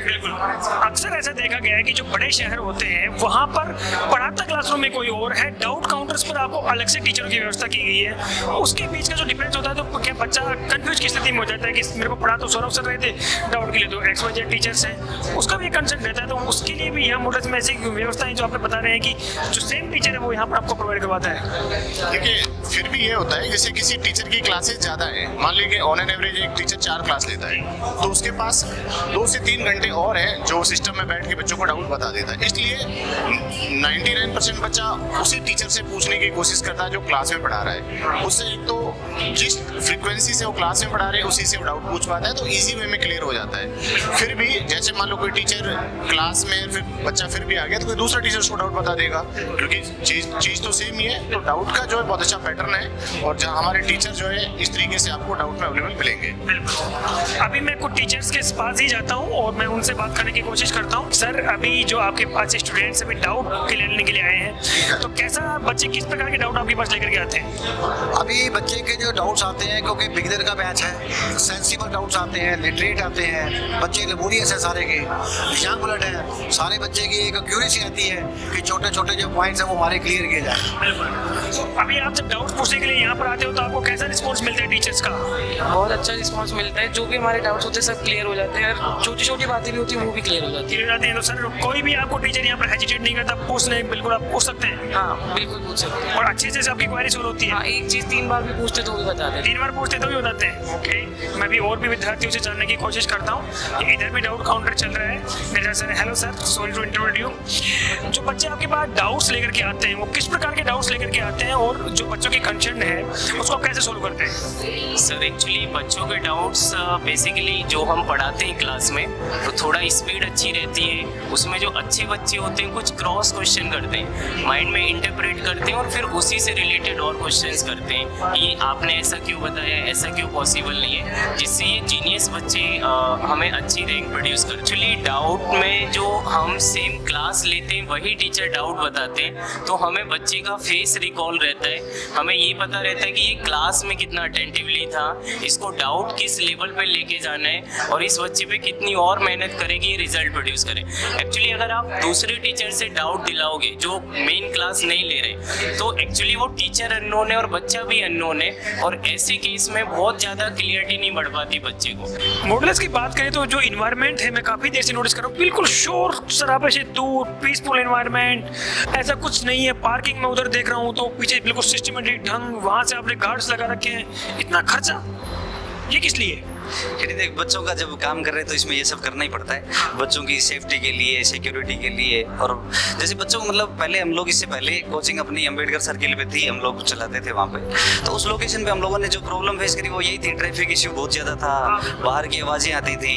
S: अक्सर ऐसा देखा गया है कि जो बड़े शहर होते हैं वहाँ पर पढ़ाता क्लासरूम में कोई और है, डाउट काउंटर्स पर आपको अलग से टीचरों की व्यवस्था की गई है। उसके बीच का जो डिफरेंस होता है, तो क्या बच्चा कंफ्यूज की स्थिति में हो जाता है कि मेरे को पढ़ा तो सौरभ सर रहे थे, डाउट के लिए तो XYZ टीचर्स हैं, उसका भी कंसर्न रहता है। तो उसके लिए भी यहाँ मॉडल्स में ऐसी व्यवस्था है जो आप बता रहे हैं कि जो सेम टीचर है वो यहाँ पर आपको प्रोवाइड करवाता है।
U: देखिए फिर भी ये होता है जैसे किसी टीचर की क्लासेस ज़्यादा है, मान लीजिए ऑन एन एवरेज एक टीचर 4 क्लास लेता है, तो उसके पास 2 से 3 घंटे और हैं जो सिस्टम में बैठ के बच्चों को डाउट बता देता है। इसलिए 99% बच्चा उसी टीचर से पूछने की कोशिश करता है जो क्लास में पढ़ा रहा है। उससे एक तो जिस फ्रीक्वेंसी से वो क्लास में पढ़ा रहे हैं उसी से वो डाउट पूछ पाता है, तो इजी वे में क्लियर हो जाता है। फिर भी जैसे मान लो कोई टीचर क्लास में फिर बच्चा फिर भी आ गया तो कोई दूसरा टीचर उसको डाउट बता देगा, क्योंकि चीज़ तो सेम ही है। तो डाउट का जो है बहुत अच्छा पैटर्न है, और जहाँ हमारे टीचर जो है इस तरीके से आपको डाउट में अवेलेबल मिलेंगे।
S: अभी मैं कुछ टीचर्स के पास ही जाता हूँ और मैं उनसे बात करने की कोशिश करता हूँ। सर, अभी जो आपके पास स्टूडेंट्स अभी डाउट क्लियर करने के लिए आए हैं, तो कैसा बच्चे किस प्रकार के डाउट आपके पास लेकर के आते हैं?
A: अभी बच्चे के जो डाउट्स आते हैं, क्योंकि बिगिनर का बैच है, सेंसिबल डाउट्स आते हैं, लिटरेट आते हैं, बच्चे लेबोरियस है सारे के, यंग ब्लड है, सारे बच्चे की एक क्यूरियसी आती है कि छोटे छोटे जो पॉइंट्स हैं वो हमारे क्लियर किए जाए।
S: अभी आप जब डाउट पूछने के लिए यहाँ पर आते हो तो आपको कैसा रिस्पॉन्स मिलता है टीचर्स का?
V: बहुत अच्छा रिस्पॉन्स मिलता है, जो भी हमारे डाउट्स होते हैं सब क्लियर हो जाते हैं, और छोटी छोटी बातें भी होती है वो भी क्लियर हो जाती
S: है। तो सर कोई भी आपको टीचर यहाँ पर हेजिटेट नहीं करता, पूछने बिल्कुल आप पूछ सकते हैं?
V: हाँ बिल्कुल पूछ सकते हैं,
S: और अच्छे से आपकी क्वेरी सोल्व होती है?
V: हाँ, एक चीज़ 3 बार भी पूछते तो भी बताते हैं।
S: 3 बार पूछते तो भी बताते हैं। ओके, मैं भी और भी विद्यार्थियों से जानने की कोशिश करता हूँ। इधर भी डाउट काउंटर चल रहा है मेरे sir. Hello sir, sorry to interrupt you. जो बच्चे आपके पास डाउट्स लेकर के आते हैं वो किस प्रकार के डाउट्स लेकर के आते हैं, और जो बच्चों की कंसर्न है उसको कैसे सोल्व करते हैं?
W: सर एक्चुअली बच्चों के डाउट्स बेसिकली जो हम पढ़ाते हैं क्लास में, तो थोड़ा स्पीड अच्छी रहती है। उसमें जो अच्छे बच्चे होते हैं कुछ क्रॉस क्वेश्चन करते हैं, माइंड में इंटरप्रेट करते हैं और फिर उसी से रिलेटेड और क्वेश्चंस करते हैं, ये आपने ऐसा क्यों बताया, ऐसा क्यों पॉसिबल नहीं है, जिससे ये जीनियस बच्चे हमें अच्छी रैंक प्रोड्यूस कर। एक्चुअली डाउट में जो हम सेम क्लास लेते हैं वही टीचर डाउट बताते हैं, तो हमें बच्चे का फेस रिकॉल रहता है, हमें ये पता रहता है कि ये क्लास में कितना अटेंटिवली था, इसको डाउट किस लेवल पे लेके जाना है और इस बच्चे पे कितनी और मेहनत करेगी ये रिजल्ट प्रोड्यूस करे। एक्चुअली अगर आप दूसरे टीचर से डाउट दिलाओगे जो मेन क्लास नहीं ले रहे, तो एक्चुअली वो टीचर अननोन है और बच्चा भी अननोन है, और ऐसे केस में बहुत ज़्यादा क्लियरिटी नहीं बढ़ पाती बच्चे को।
S: मॉडल्स की बात करें तो जो इन्वायरमेंट है, मैं काफ़ी देर से नोटिस कर रहा हूँ, बिल्कुल शोर शराबे से दूर, पीसफुल इन्वायरमेंट, ऐसा कुछ नहीं है। पार्किंग में उधर देख रहा हूँ तो पीछे बिल्कुल सिस्टमेटिक ढंग, वहाँ से आपने गार्ड्स लगा रखे हैं। इतना खर्चा ये किस लिए?
X: यदि देख बच्चों का जब काम कर रहे हैं तो इसमें ये सब करना ही पड़ता है, बच्चों की सेफ्टी के लिए, सिक्योरिटी के लिए। और जैसे बच्चों को मतलब पहले हम लोग इससे पहले कोचिंग अपनी अम्बेडकर सर्किल पे थी, हम लोग चलाते थे वहाँ पे, तो उस लोकेशन पे हम लोगों ने जो प्रॉब्लम फेस करी वो यही थी, ट्रैफिक इश्यू बहुत ज़्यादा था, बाहर की आवाज़ें आती थी,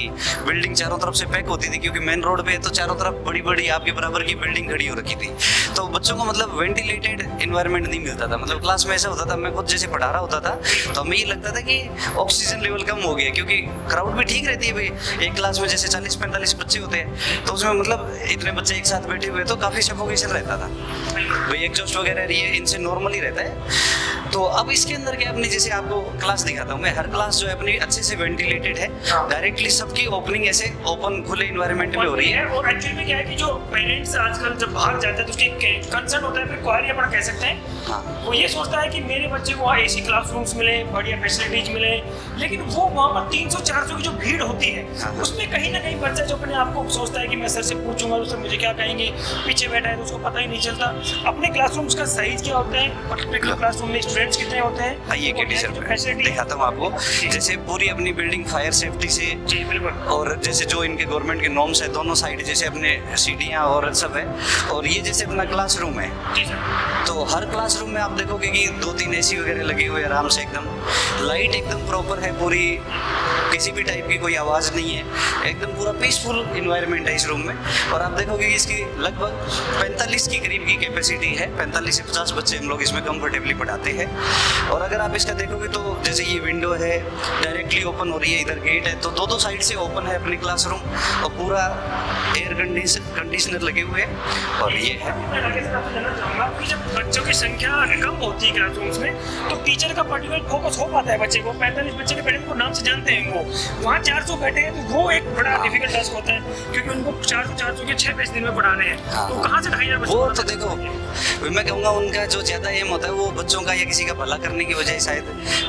X: बिल्डिंग चारों तरफ से पैक होती थी, क्योंकि मेन रोड पे तो चारों तरफ बड़ी बड़ी आपके बराबर की बिल्डिंग खड़ी हो रखी थी, तो बच्चों को मतलब वेंटिलेटेड इन्वायरमेंट नहीं मिलता था। मतलब क्लास में ऐसा होता था, मैं खुद जैसे पढ़ा रहा होता था तो हमें ये लगता था कि ऑक्सीजन लेवल कम हो गया, क्योंकि क्राउड भी ठीक रहती है भाई। एक क्लास में जैसे 40-45 बच्चे होते हैं तो उसमें मतलब इतने बच्चे एक साथ बैठे हुए तो काफ़ी सफोकेशन रहता था भाई, एग्जॉस्ट वगैरह ये इनसे नॉर्मली रहता है। तो अब इसके अंदर क्या अपनी जैसे आपको क्लास दिखाता हूँ मैं, हर क्लास जो है अपनी अच्छे से वेंटिलेटेड है, डायरेक्टली सबकी ओपनिंग ऐसे ओपन खुले इन्वायरमेंट में हो रही है।
S: और एक्चुअली में क्या है कि जो पेरेंट्स आजकल जब बाहर जाते हैं तो उसकी कंसर्न होता है, फिर क्वारी अपन कह सकते हैं, वो ये सोचता है कि मेरे बच्चे को वहाँ AC क्लासरूम्स मिले, बढ़िया फैसिलिटीज मिले, लेकिन वो वहाँ पर 300-400 की जो भीड़ होती है उसमें कहीं ना कहीं बच्चा जो अपने आप को सोचता है कि मैं सर से पूछूंगा तो सर मुझे क्या कहेंगे, पीछे बैठा है तो उसको पता ही नहीं चलता। अपने क्लासरूम्स का साइज क्या होता है, पर्टिकुलर क्लासरूम में स्टूडेंट्स कितने होते हैं?
X: आइए के टीचर दिखाता हूँ आपको। जैसे पूरी अपनी बिल्डिंग फायर सेफ्टी से,
S: जी बिल्कुल, और
X: जैसे जो इनके गवर्नमेंट के नॉर्म्स है दोनों साइड, जैसे अपने सीढ़ियाँ और सब है, और ये जैसे अपना क्लासरूम है, तो हर क्लासरूम में आप देखोगे कि 2-3 AC वगैरह लगे हुए आराम से, एकदम लाइट एकदम प्रॉपर है पूरी, किसी भी टाइप की कोई आवाज़ नहीं है, एकदम पूरा पीसफुल इन्वायरमेंट है इस रूम में। और आप देखोगे कि इसकी लगभग 45 की करीब की कैपेसिटी है, 45 से 50 बच्चे हम लोग इसमें कंफर्टेबली पढ़ाते हैं। और अगर आप इसका देखोगे तो जैसे ये विंडो है डायरेक्टली ओपन हो रही है, इधर गेट है, तो दो साइड से ओपन है अपनी क्लासरूम, और पूरा एयर कंडीशनर लगे हुए हैं। और ये है,
S: जब बच्चों की संख्या कम होती है क्लासरूम्स में तो टीचर का पर्टिकुलर फोकस हो पाता है बच्चे को। 45 बच्चे के पेरेंट्स को नाम से जानते हैं वो, वहाँ 400 बैठे हैं तो वो एक बड़ा डिफिकल्ट टास्क होता है, क्योंकि उनको 400 के 6 दिन में पढ़ाने हैं। तो कहाँ से 2,500 बच्चे?
X: वो तो देखो मैं कहूँगा उनका जो ज़्यादा एम होता है वो बच्चों का या किसी का भला करने की वजह शायद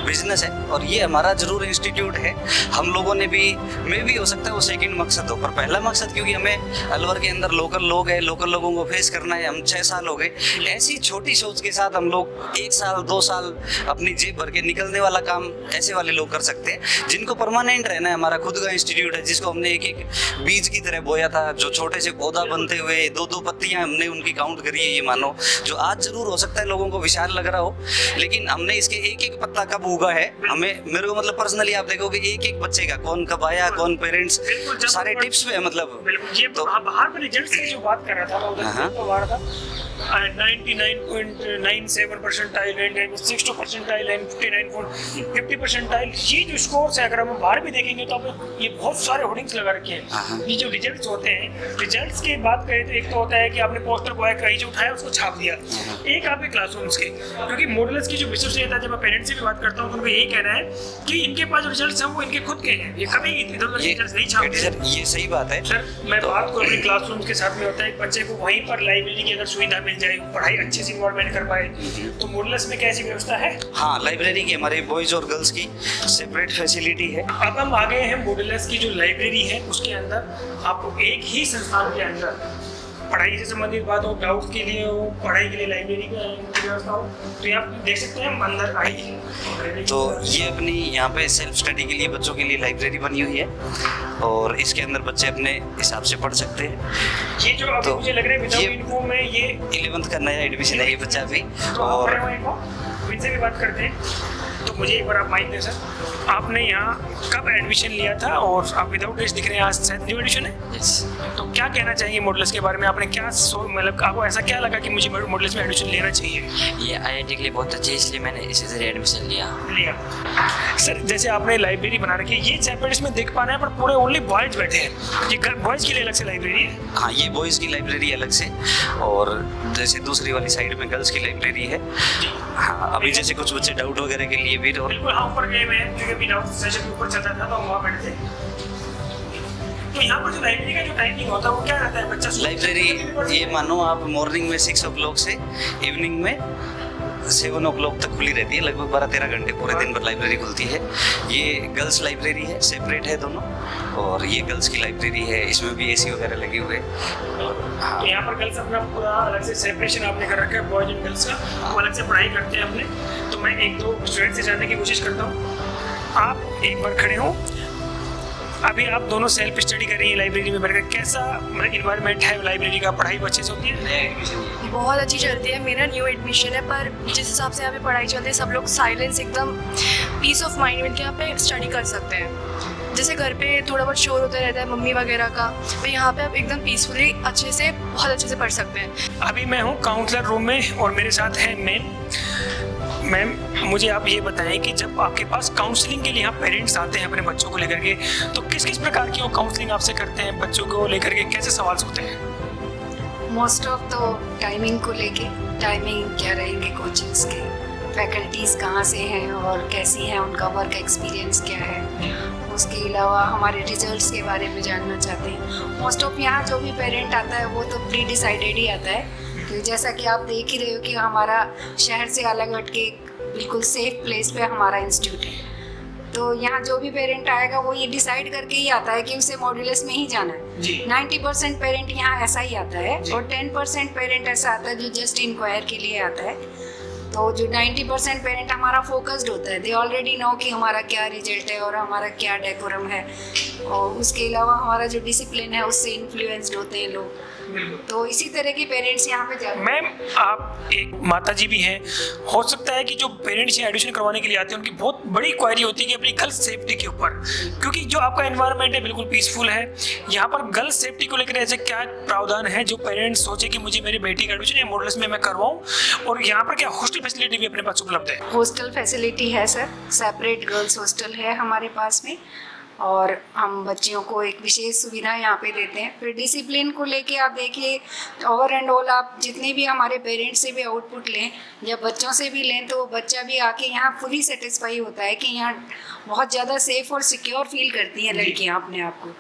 X: बिजनेस है, और ये हमारा जरूर इंस्टीट्यूट है। हम लोगों ने भी, मैं भी हो सकता है वो सेकंड मकसद हो, पर पहला मकसद क्योंकि हमें अलवर के अंदर लोकल लोग हैं, लोकल लोगों को फेस करना है। हम 6 साल हो गए ऐसी छोटी सोच के साथ, हम लोग 1 साल 2 साल अपनी जेब भर के निकलने वाला काम ऐसे वाले लोग कर सकते हैं जिनको परमानेंट रहना है। हमारा खुद का इंस्टीट्यूट है जिसको हमने एक बीज की तरह बोया था, जो छोटे से पौधा बनते हुए 2-2 पत्तियां हमने उनकी काउंट करी है, ये मानो, जो आज जरूर हो सकता है लोगों को विशाल लग रहा हो, लेकिन हमने इसके एक पत्ता कब उगा है, हमें, मेरे को मतलब पर्सनली आप देखोगे एक बच्चे का कौन कब आया, कौन पेरेंट्स, सारे टिप्स पे है। मतलब
S: ये तो बाहर के रिजल्ट्स की जो बात कर रहा था मैं उधर तो बाहर था 99.97 परसेंटाइल, 60 परसेंटाइल, 50 परसेंटाइल, ये जो स्कोर्स है अगर हम बाहर भी देखेंगे तो आप ये बहुत सारे होर्डिंग्स लगा रखे हैं। ये जो रिजल्ट्स होते हैं, रिजल्ट्स की बात करें तो एक तो होता है कि आपने पोस्टर बॉय कहीं जो उठाया उसको छाप दिया, एक आपके क्लासरूम्स के, क्योंकि मॉडल्स की जो विशेषता है, जब मैं पेरेंट्स से भी बात करता हूँ तो उनको यही कहना है कि इनके पास जो रिजल्ट्स हैं वो इनके खुद के हैं, ये कभी इधर रिजल्ट्स नहीं छापते।
X: ये सही बात है
S: सर। मैं बात करूँ अपने क्लासरूम्स के साथ में होता है, एक बच्चे को वहीं पर लाइब्रेरी की अगर सुविधा मिल जाए, पढ़ाई अच्छे से इन्वॉल्वमेंट कर पाए, तो मॉडल्स में कैसी व्यवस्था है?
X: हाँ, लाइब्रेरी की हमारे बॉयज और गर्ल्स की सेपरेट फैसिलिटी है।
S: अब हम आ गए हैं मॉडल्स की जो लाइब्रेरी है उसके अंदर आपको एक ही संस्थान के अंदर पढ़ाई से संबंधित बात हो, डाउट्स के लिए हो, पढ़ाई के लिए लाइब्रेरी की व्यवस्था हो, तो आप देख सकते हैं हम अंदर आइए।
X: तो ये अपनी यहाँ पे सेल्फ स्टडी के लिए बच्चों के लिए लाइब्रेरी बनी हुई है, और इसके अंदर बच्चे अपने हिसाब से पढ़ सकते हैं।
S: ये जो अभी मुझे लग रहा है विदाउट इन्फो में ये
X: 11th का नया एडमिशन है ये बच्चा भी।
S: और इनसे भी बात करते हैं, तो मुझे एक बार आप माइक दें सर। आपने यहाँ कब एडमिशन लिया था और आप विदाउट टेस्ट दिख रहे हैं, आज शायद न्यू एडमिशन है?
X: यस।
S: तो क्या कहना चाहिए मॉडल्स के बारे में? आपने क्या मतलब आपको ऐसा क्या लगा कि मुझे मॉडल्स में एडमिशन लेना चाहिए?
D: ये IIT के लिए बहुत अच्छी है, इसलिए मैंने इसी जरिए एडमिशन लिया।
S: सर, जैसे आपने लाइब्रेरी बना रखी है, ये सेपरेट इसमें देख पा रहे हैं, पर पूरे ओनली बॉयज बैठे हैं, ये बॉयज के लिए अलग से लाइब्रेरी है?
X: हाँ, ये बॉयज़ की लाइब्रेरी अलग से, और जैसे दूसरी वाली साइड में गर्ल्स की लाइब्रेरी है। हाँ, अभी जैसे कुछ बच्चे डाउट वगैरह के लिए भी, और
S: बिल्कुल हाँ ऊपर गए हुए हैं, क्योंकि अभी डाउट सेशन ऊपर चल रहा था तो हम वहाँ बैठे थे। तो यहाँ पर जो लाइब्रेरी का जो टाइमिंग होता है वो क्या रहता है? बच्चा
X: लाइब्रेरी ये मानो आप मॉर्निंग में 6 o'clock से इवनिंग में 7 o'clock तक खुली रहती है, लगभग 12-13 घंटे पूरे दिन भर लाइब्रेरी खुलती है। ये गर्ल्स लाइब्रेरी है, सेपरेट है दोनों, और ये गर्ल्स की लाइब्रेरी है, इसमें भी AC वगैरह लगे हुए हैं।
S: तो यहाँ पर गर्ल्स अपना पूरा अलग से सेपरेशन आपने कर रखा है, बॉयज एंड गर्ल्स का, वो अलग से पढ़ाई करते हैं अपने। तो मैं 1-2 स्टूडेंट से जानने की कोशिश करता हूँ। आप एक बार खड़े हो, अभी आप दोनों सेल्फ स्टडी कर रही हैं लाइब्रेरी में बैठकर, कैसा मतलब इन्वायरमेंट है लाइब्रेरी का? पढ़ाई अच्छे से होती है?
E: बहुत अच्छी चलती है। मेरा न्यू एडमिशन है, पर जिस हिसाब से यहाँ पे पढ़ाई चलती है, सब लोग साइलेंस, एकदम पीस ऑफ माइंड मिलकर यहाँ पे स्टडी कर सकते हैं। जैसे घर पे थोड़ा बहुत शोर होता रहता है मम्मी वगैरह का, तो यहाँ पे आप एकदम पीसफुली अच्छे से, बहुत अच्छे से पढ़ सकते हैं।
S: अभी मैं हूँ काउंसलर रूम में और मेरे साथ है मैम, मुझे आप ये बताएं कि जब आपके पास काउंसलिंग के लिए यहाँ पेरेंट्स आते हैं अपने बच्चों को लेकर के, तो किस किस प्रकार की वो काउंसलिंग आपसे करते हैं? बच्चों को लेकर के कैसे सवाल होते हैं?
E: मोस्ट ऑफ तो टाइमिंग को लेके, टाइमिंग क्या रहेंगे कोचिंग्स के, फैकल्टीज़ कहाँ से हैं और कैसी हैं, उनका वर्क एक्सपीरियंस क्या है, उसके अलावा हमारे रिजल्ट्स के बारे में जानना चाहते हैं। मोस्ट ऑफ यहाँ जो भी पेरेंट आता है वो तो प्री डिसाइडेड ही आता है, क्योंकि जैसा कि आप देख ही रहे हो कि हमारा शहर से अलग हट के बिल्कुल सेफ प्लेस पे हमारा इंस्टीट्यूट है। तो यहाँ जो भी पेरेंट आएगा वो ये डिसाइड करके ही आता है कि उसे मॉड्यूलस में ही जाना है। 90% पेरेंट यहाँ ऐसा ही आता है, और 10% पेरेंट ऐसा आता है जो जस्ट इंक्वायर के लिए आता है। तो जो 90% पेरेंट हमारा फोकस्ड होता है, दे ऑलरेडी नो कि हमारा क्या रिजल्ट है और हमारा क्या डेकोरम है, और उसके अलावा हमारा जो डिसिप्लिन है उससे इन्फ्लुएंस्ड होते हैं लोग। तो इसी तरह के पेरेंट्स यहाँ पे जाते हैं।
S: मैम, आप एक माता जी भी हैं, हो सकता है कि जो पेरेंट्स यहाँ एडमिशन करवाने के लिए आते हैं उनकी बहुत बड़ी क्वारी होती है कि अपनी गर्ल्स सेफ्टी के ऊपर, क्योंकि जो आपका एनवायरनमेंट है बिल्कुल पीसफुल है, यहाँ पर गर्ल्स सेफ्टी को लेकर ऐसे क्या प्रावधान है जो पेरेंट्स सोचे कि मुझे मेरी बेटी का एडमिशन या मॉडल्स में मैं करवाऊँ, और यहाँ पर क्या हॉस्टल फैसिलिटी भी अपने पास उपलब्ध है?
E: हॉस्टल फैसिलिटी है सर, सेपरेट गर्ल्स हॉस्टल है हमारे पास में, और हम बच्चियों को एक विशेष सुविधा यहाँ पे देते हैं। फिर डिसिप्लिन को लेके आप देखिए, ओवर एंड ऑल आप जितने भी हमारे पेरेंट्स से भी आउटपुट लें या बच्चों से भी लें, तो बच्चा भी आके यहाँ फुली सेटिस्फाई होता है कि यहाँ बहुत ज़्यादा सेफ और सिक्योर फील करती हैं लड़कियाँ अपने आप को।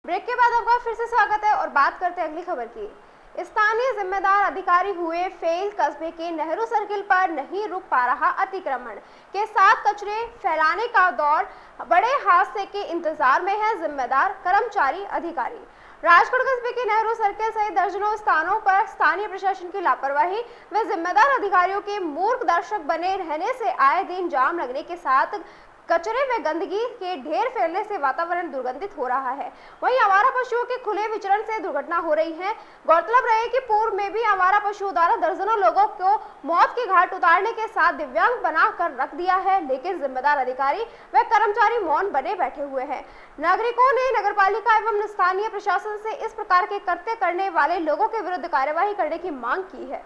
C: ब्रेक के बाद आपका फिर से स्वागत है और बात करते हैं अगली खबर की। स्थानीय जिम्मेदार अधिकारी हुए फेल, कस्बे के नेहरू सर्किल पर नहीं रुक पा रहा अतिक्रमण के साथ कचरे फैलाने का दौर, बड़े हादसे के इंतजार में है जिम्मेदार कर्मचारी अधिकारी। राजकोट कस्बे के नेहरू सर्किल सहित दर्जनों स्थानों पर स्थानीय प्रशासन की लापरवाही व जिम्मेदार अधिकारियों के मूर्ख दर्शक बने रहने से आए दिन जाम लगने के साथ कचरे व गंदगी के ढेर फैलने से वातावरण दुर्गंधित हो रहा है। वहीं आवारा पशुओं के खुले विचरण से दुर्घटना हो रही है। गौरतलब रहे कि पूर्व में भी आवारा पशुओं द्वारा दर्जनों लोगों को मौत के घाट उतारने के साथ दिव्यांग बना कर रख दिया है, लेकिन जिम्मेदार अधिकारी व कर्मचारी मौन बने बैठे हुए हैं। नागरिकों ने नगरपालिका एवं स्थानीय प्रशासन से इस प्रकार के कृत्य करने वाले लोगों के विरुद्ध कार्यवाही करने की मांग की है।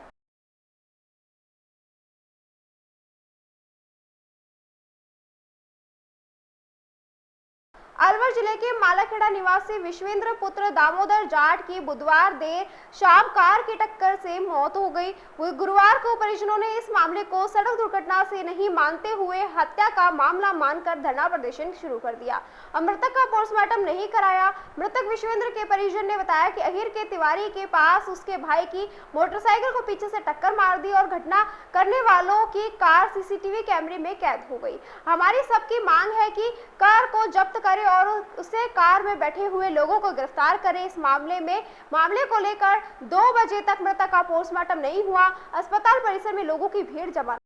C: अलवर जिले के मालाखेड़ा निवासी विश्वेंद्र पुत्र दामोदर जाट की बुधवार देर शाम कार की टक्कर से मौत हो गई। गुरुवार को परिजनों ने इस मामले को सड़क दुर्घटना से नहीं मानते हुए हत्या का मामला मानकर धरना प्रदर्शन शुरू कर दिया। मृतक का पोस्टमार्टम नहीं कराया। मृतक विश्वेंद्र के परिजन ने बताया कि अहिर के तिवारी के पास उसके भाई की मोटरसाइकिल को पीछे से टक्कर मार दी और घटना करने वालों की कार सीसीटीवी कैमरे में कैद हो गई। हमारी सबकी मांग है कि कार को जब्त करें और उसे कार में बैठे हुए लोगों को गिरफ्तार करें। इस मामले को लेकर 2 बजे तक मृतक का पोस्टमार्टम नहीं हुआ। अस्पताल परिसर में लोगों की भीड़ जमा।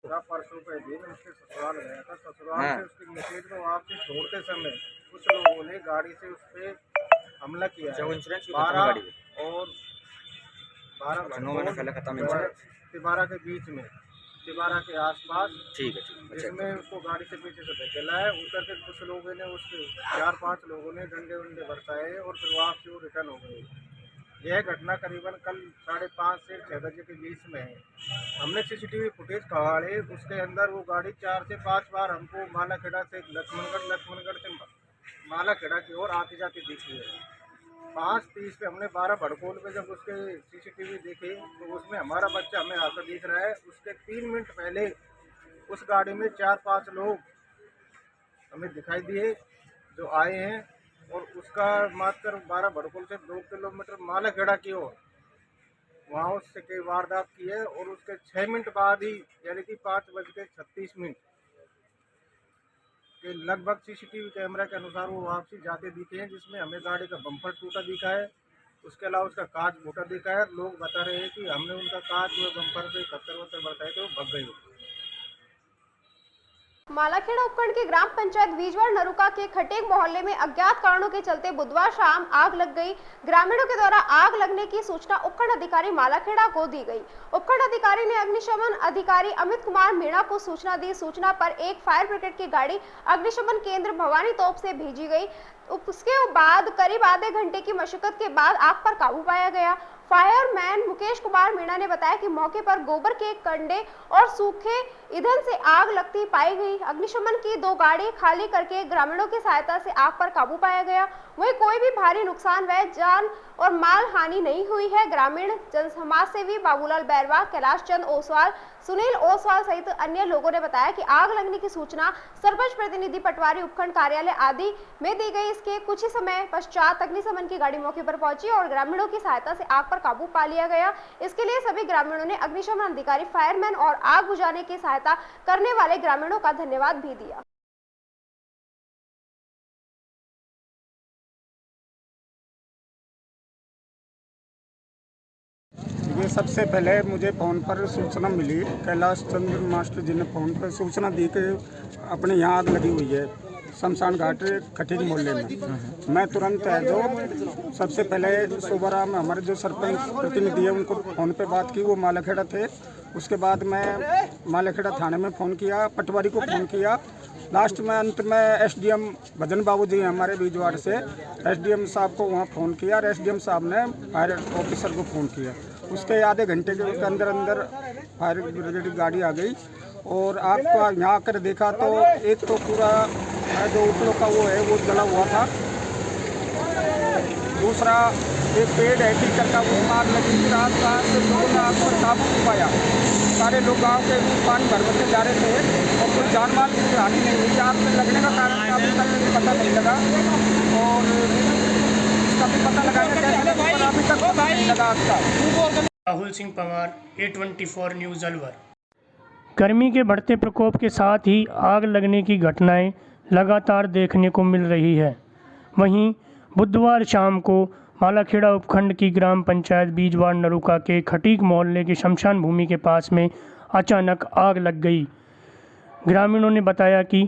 B: परसों के दिन उसके ससुराल गया था। ससुराल से उसकी मैसेज को वापसी छोड़ते समय कुछ लोगों ने गाड़ी से उस पर हमला किया। 12 तिबारा के बीच में, तिबारा के आसपास, जिसमें उसको गाड़ी से पीछे से धकेला है। उतर के कुछ लोगों ने उसके 4-5 लोगों ने डंडे बरसाए और फिर वापसी वो रिटर्न हो गए। यह घटना करीबन कल 5:30 से 6 बजे के बीच में है। हमने सीसीटीवी फुटेज खंगाले, उसके अंदर वो गाड़ी 4 से 5 बार हमको मालाखेड़ा से लक्ष्मणगढ़ से मालाखेड़ा की ओर आती जाती दिखी है। 5:30 पे हमने 12 भड़कोल पे जब उसके सीसीटीवी देखे तो उसमें हमारा बच्चा हमें आकर दिख रहा है। उसके 3 मिनट पहले उस गाड़ी में 4-5 लोग हमें दिखाई दिए जो आए हैं, और उसका मात्र 12 भड़कोल से 2 किलोमीटर मालाखेड़ा की ओर वहाँ उससे कई वारदात की है। और उसके 6 मिनट बाद ही, यानी कि 5:36 के लगभग सीसीटीवी कैमरा के अनुसार वो वापसी जाते दिखे हैं, जिसमें हमें गाड़ी का बम्पर टूटा दिखा है। उसके अलावा उसका कांच फूटा दिखा है। लोग बता रहे हैं कि हमने उनका कांच व बम्पर पे पत्थर बरसाए थे, वो भग गई।
C: मालाखेड़ा उपखंड के ग्राम पंचायत बीजवाड़ नरुका के खटेक मोहल्ले में अज्ञात कारणों के चलते बुधवार शाम आग लग गई। ग्रामीणों के द्वारा आग लगने की सूचना उपखंड अधिकारी मालाखेड़ा को दी गई। उपखंड अधिकारी ने अग्निशमन अधिकारी अमित कुमार मीणा को सूचना दी। सूचना पर एक फायर ब्रिगेड की गाड़ी अग्निशमन केंद्र भवानी तोप से भेजी गई। उसके बाद करीब आधे घंटे की मशक्कत के बाद आग पर काबू पाया गया। फायरमैन मुकेश कुमार मीणा ने बताया कि मौके पर गोबर के कंडे और सूखे ईंधन से आग लगती पाई गई। अग्निशमन की 2 गाड़ी खाली करके ग्रामीणों की सहायता से आग पर काबू पाया गया। वहीं कोई भी भारी नुकसान व जान और माल हानि नहीं हुई है। ग्रामीण जन समाज सेवी बाबूलाल बैरवा, कैलाश चंद ओसवाल, सुनील ओसवाल सहित अन्य लोगों ने बताया कि आग लगने की सूचना सरपंच प्रतिनिधि पटवारी उपखंड कार्यालय आदि में दी गई। इसके कुछ ही समय पश्चात अग्निशमन की गाड़ी मौके पर पहुंची और ग्रामीणों की सहायता से आग पर काबू पा लिया गया। इसके लिए सभी ग्रामीणों ने अग्निशमन अधिकारी, फायरमैन और आग बुझाने की सहायता करने वाले ग्रामीणों का धन्यवाद भी दिया।
B: सर सबसे पहले मुझे फ़ोन पर सूचना मिली, कैलाश चंद्र मास्टर जी ने फ़ोन पर सूचना दी कि अपने यहाँ आग लगी हुई है शमशान घाट खटीक मोहल्ले में। मैं तुरंत है जो सबसे पहले सुबह में हमारे जो सरपंच प्रतिनिधि है उनको फ़ोन पे बात की, वो मालाखेड़ा थे। उसके बाद मैं मालाखेड़ा थाने में फ़ोन किया, पटवारी को फ़ोन किया। लास्ट में अंत में एसडीएम भजन बाबू जी हमारे बीजवाड़ से, एसडीएम साहब को वहाँ फ़ोन किया और एसडीएम साहब ने फायर ऑफिसर को फ़ोन किया। उसके आधे घंटे के अंदर अंदर फायर ब्रिगेड की गाड़ी आ गई और आग को यहाँ आकर देखा तो एक तो पूरा जो उपलों का वो है वो जला हुआ था, दूसरा एक पेड़ है टीचर का उसमें आग लगी थी। आसपास से लोगों ने आग पर काबू पाया। सारे लोग गांव के पानी भरने जा रहे थे और कोई जान माल की हानि नहीं हुई। आग में लगने का कारण अभी तक पता नहीं लगा और इसका भी पता लगाया अभी तक पता नहीं लगा आग का।
G: Rahul Singh Pawar, A24 news Alwar. गर्मी के बढ़ते प्रकोप के साथ ही आग लगने की घटनाएं लगातार देखने को मिल रही है। वहीं बुधवार शाम को मालाखेड़ा उपखंड की ग्राम पंचायत बीजवाड़ नरुका के खटीक मोहल्ले के शमशान भूमि के पास में अचानक आग लग गई। ग्रामीणों ने बताया कि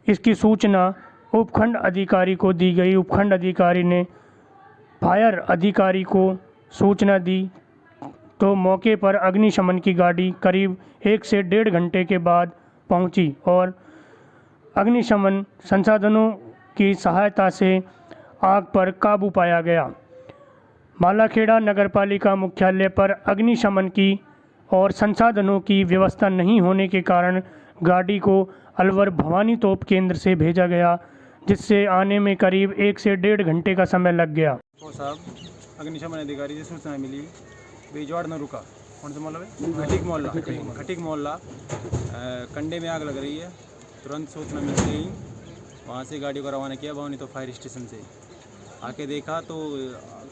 G: इसकी सूचना उपखंड अधिकारी को दी गई। उपखंड अधिकारी ने फायर अधिकारी को सूचना दी तो मौके पर अग्निशमन की गाड़ी करीब 1 से 1.5 घंटे के बाद पहुंची और अग्निशमन संसाधनों की सहायता से आग पर काबू पाया गया। मालाखेड़ा नगरपालिका मुख्यालय पर अग्निशमन की और संसाधनों की व्यवस्था नहीं होने के कारण गाड़ी को अलवर भवानी तोप केंद्र से भेजा गया, जिससे आने में करीब 1 से 1.5 घंटे का समय लग गया।
B: साहब अग्निशमन अधिकारी से सूचना मिली बीजवाड़ नरुका, कौन सा मोहल्ला है? खटीक मोहल्ला कंडे में आग लग रही है। तुरंत सूचना मिल गई, वहाँ से गाड़ी को रवाना किया भवानी तो फायर स्टेशन से। आके देखा तो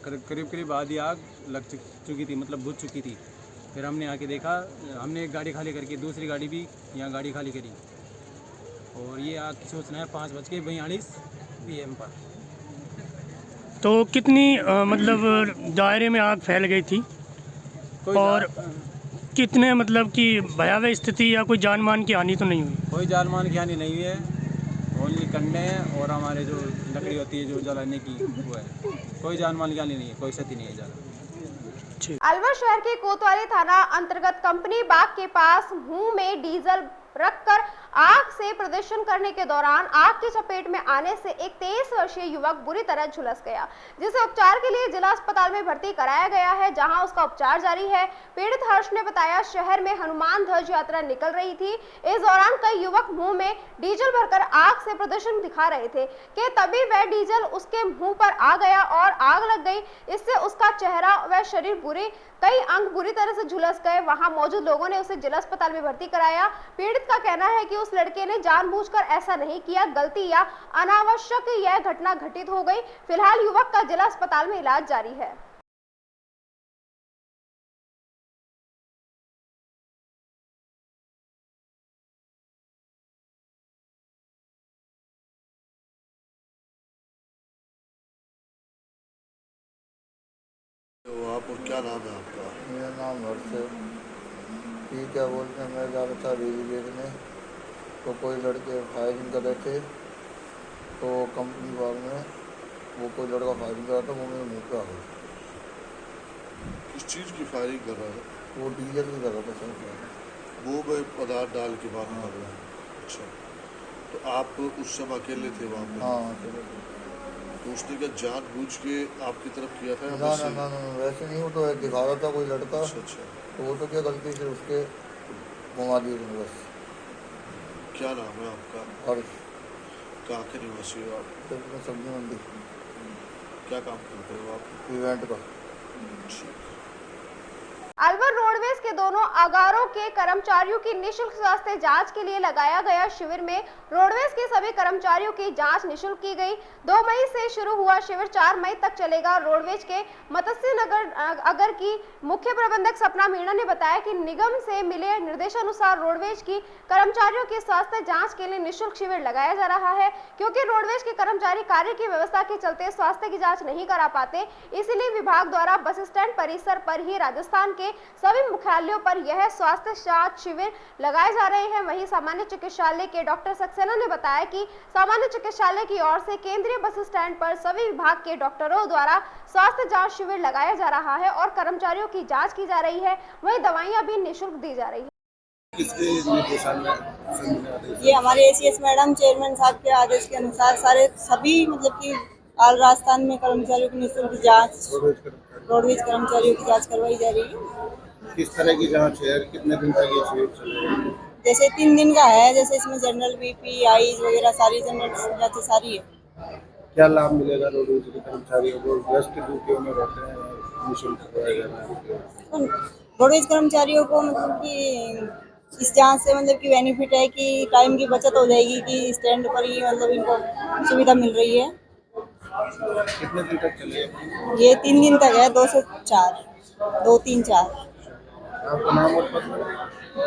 B: करीब आधी आग लग चुकी थी, मतलब बुझ चुकी थी। फिर हमने आके देखा, हमने एक गाड़ी खाली करके दूसरी गाड़ी भी यहाँ गाड़ी खाली करी और ये आग की सूचना है 5:42 PM पर।
G: तो कितनी मतलब दायरे में आग फैल गई थी और कितने मतलब कि भयावह स्थिति या कोई जान मान की हानि तो नहीं हुई?
B: कोई जान मान की हानि नहीं हुई है, ओनली कंडे हैं और हमारे जो लकड़ी होती है जो जलाने की वो है। कोई जान मान की हानि नहीं है, कोई क्षति नहीं है ज़्यादा।
C: अलवर शहर के कोतवाली थाना अंतर्गत कंपनी बाग के पास मुंह में डीजल रखकर आग से प्रदर्शन करने के दौरान आग की चपेट में आने से एक 23 वर्षीय युवक बुरी तरह झुलस गया, जिसे उपचार के लिए जिला अस्पताल में भर्ती कराया गया है, जहां उसका उपचार जारी है। पीड़ित हर्ष ने बताया, शहर में हनुमान ध्वज यात्रा निकल रही थी। इस दौरान कई युवक मुंह में डीजल भरकर आग से प्रदर्शन दिखा रहे थे कि तभी वह डीजल उसके मुंह पर आ गया और आग लग गई। इससे उसका चेहरा व शरीर कई अंग बुरी तरह से झुलस गए। वहां मौजूद लोगों ने उसे जिला अस्पताल में भर्ती कराया। पीड़ित का कहना है कि उस लड़के ने जानबूझकर ऐसा नहीं किया, गलती या अनावश्यक यह घटना घटित हो गई। फिलहाल युवक का जिला अस्पताल में इलाज जारी है।
I: तो आप क्या नाम है आपका?
J: मेरा नाम हर्ष है। ये क्या बोलते हैं, मैं जा रहा था बिजली देखने तो कोई लड़के फायरिंग कर रहे थे, तो कंपनी बाग में वो कोई लड़का फायरिंग कर रहा था, वो मेरे मुँह पे आ गया।
I: किस चीज़ की फायरिंग कर रहा है?
J: वो डीजल की कर रहा था सर।
I: वो भाई पदार्थ डाल के बात कर रहे हैं। अच्छा, तो आप उस समय अकेले थे वहाँ पे?
J: हाँ अकेले थे।
I: तो उसने क्या जानबूझ के आपकी तरफ किया था?
J: ना वैसे नहीं, वो तो दिखा रहा था कोई लड़का।
I: अच्छा,
J: तो वो तो क्या गलती से उसके घुमा दिए थे बस।
I: क्या नाम है आपका?
J: हर्ष।
I: कहाँ के निवासी हो आप?
J: सब्जी मंडी।
I: क्या काम करते हो आप?
J: इवेंट का।
C: अलवर रोडवेज के दोनों अगारों के कर्मचारियों की निःशुल्क स्वास्थ्य जांच के लिए लगाया गया शिविर में रोडवेज के सभी कर्मचारियों की जांच निःशुल्क की गई। 2 मई से शुरू हुआ शिविर 4 मई तक चलेगा। रोडवेज के मत्स्य नगर अगर की मुख्य प्रबंधक सपना मीणा ने बताया कि निगम से मिले निर्देशानुसार रोडवेज की कर्मचारियों की स्वास्थ्य जाँच के लिए निःशुल्क शिविर लगाया जा रहा है, क्योंकि रोडवेज के कर्मचारी कार्य की व्यवस्था के चलते स्वास्थ्य की जाँच नहीं करा पाते। इसीलिए विभाग द्वारा बस स्टैंड परिसर पर ही राजस्थान के के सभी मुख्यालयों पर यह स्वास्थ्य जांच शिविर लगाए जा रहे हैं। वहीं सामान्य चिकित्सालय के डॉक्टर सक्सेना ने बताया कि सामान्य चिकित्सालय की ओर से केंद्रीय बस स्टैंड पर सभी विभाग के डॉक्टरों द्वारा स्वास्थ्य जांच शिविर लगाया जा रहा है और कर्मचारियों की जांच की जा रही है। वहीं दवाइयां भी निःशुल्क दी जा रही है।
K: ये हमारे एसीएस मैडम चेयरमैन साहब के आदेश के अनुसार सभी मतलब कि ऑल राजस्थान में कर्मचारियों की निःशुल्क जांच, रोडवेज कर्मचारियों की जांच करवाई जा रही है।
I: किस तरह की जांच है, कितने दिन तक ये शिविर चलेगा?
K: जैसे 3 दिन का है, जैसे इसमें जनरल बीपी, आईज वगैरह सारी जनरल जांचें सारी है।
I: क्या लाभ मिलेगा रोडवेज के कर्मचारियों को? व्यस्त ड्यूटियों में रहते हैं, निःशुल्क करवाया जा रहा है।
K: रोडवेज कर्मचारियों को मतलब कि इस जांच से मतलब कि बेनिफिट है कि टाइम की बचत हो जाएगी कि स्टैंड पर ही मतलब इनको सुविधा मिल रही है।
I: कितने दिन तक चलेगा?
K: ये 3 दिन तक है, 2 से 4, 2, 3, 4।
I: आपका नाम और पद?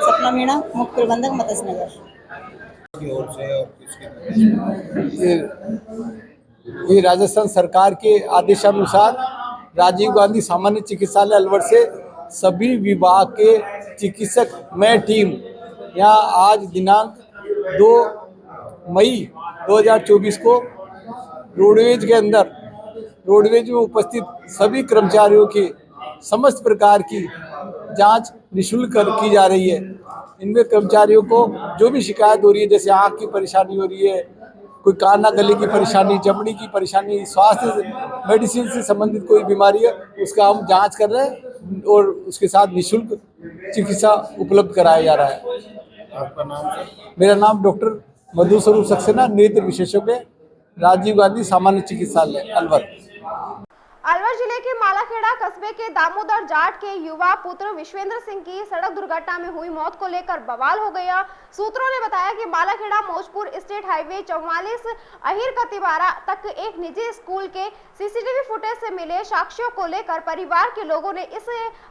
K: सपना मीणा, मुख्य प्रबंधक मत्स्य नगर
I: की ओर से और किसके?
L: ये राजस्थान सरकार के आदेशानुसार राजीव गांधी सामान्य चिकित्सालय अलवर से सभी विभाग के चिकित्सक में टीम यहाँ आज दिनांक 2 मई 2024 को रोडवेज के अंदर रोडवेज में उपस्थित सभी कर्मचारियों की समस्त प्रकार की जांच निःशुल्क की जा रही है। इनमें कर्मचारियों को जो भी शिकायत हो रही है, जैसे आँख की परेशानी हो रही है, कोई कान गले की परेशानी, चमड़ी की परेशानी, स्वास्थ्य मेडिसिन से संबंधित कोई बीमारी है, उसका हम जांच कर रहे हैं और उसके साथ निःशुल्क चिकित्सा उपलब्ध कराया जा रहा है।
I: आपका नाम है?
L: मेरा नाम डॉक्टर मधुस्वरूप सक्सेना, नेत्र विशेषज्ञ, राजीव गांधी सामान्य चिकित्सालय अलवर।
C: अलवर जिले के मालाखेड़ा कस्बे के दामोदर जाट के युवा पुत्र विश्वेंद्र सिंह की सड़क दुर्घटना में हुई मौत को लेकर बवाल हो गया। सूत्रों ने बताया कि मालाखेड़ा मौजपुर स्टेट हाईवे 44 अहिर कतिबारा तक एक निजी स्कूल के सीसीटीवी फुटेज से मिले साक्ष्यों को लेकर परिवार के लोगों ने इस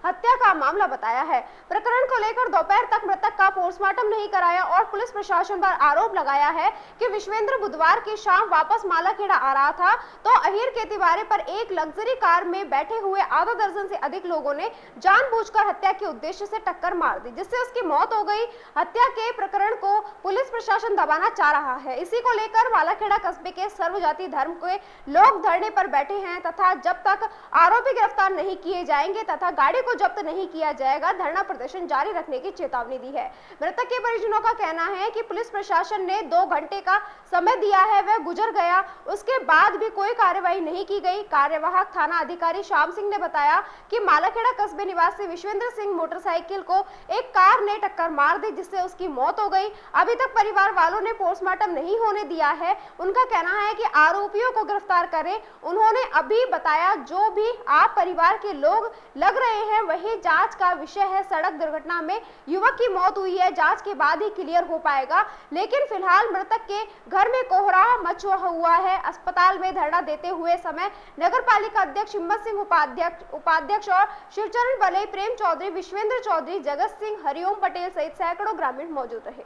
C: हत्या का मामला बताया है। प्रकरण को लेकर दोपहर तक मृतक का पोस्टमार्टम नहीं कराया और पुलिस प्रशासन पर आरोप लगाया है कि विश्वेंद्र बुधवार की शाम वापस मालाखेड़ा आ रहा था तो अहिर के तिबारे पर एक लग्जरी कार में बैठे हुए आधा दर्जन से अधिक लोगों ने जानबूझकर हत्या के उद्देश्य से टक्कर मार दी, जिससे उसकी मौत हो गई। हत्या के प्रकरण को पुलिस प्रशासन दबाना चाह रहा है। इसी को लेकर मालाखेड़ा कस्बे के सर्वजाति धर्म के लोग धरने पर बैठे हैं तथा जब तक आरोपी गिरफ्तार नहीं किए जाएंगे तथा गाड़ी को जब्त नहीं किया जाएगा, धरना प्रदर्शन जारी रखने की चेतावनी दी है। मृतक के परिजनों का कहना है कि पुलिस प्रशासन ने 2 घंटे का समय दिया है, वह गुजर गया, उसके बाद भी कोई कार्रवाई नहीं की गई। कार्यवाहक थाना अधिकारी श्याम सिंह ने बताया कि मालाखेड़ा कस्बे निवासी विश्वेंद्र सिंह मोटरसाइकिल को एक कार ने टक्कर मार दी, जिससे उसकी मौत हो गई। अभी तक परिवार वालों ने पोस्टमार्टम नहीं होने दिया है। उनका कहना है कि आरोपियों को गिरफ्तार करें। उन्होंने अभी बताया जो भी आप परिवार के लोग लग रहे हैं वही जांच का विषय है। सड़क दुर्घटना में युवक की मौत हुई है, जांच के बाद ही क्लियर हो पाएगा, लेकिन फिलहाल मृतक के घर में कोहराम मचा हुआ है। अस्पताल में धरना देते हुए समय नगर पालिका अध्यक्ष हिम्मत सिंह, उपाध्यक्ष और शिवचरण बलई, प्रेम चौधरी, विश्वेंद्र चौधरी, जगत सिंह, हरिओम पटेल सहित सैकड़ों ग्रामीण मौजूद रहे।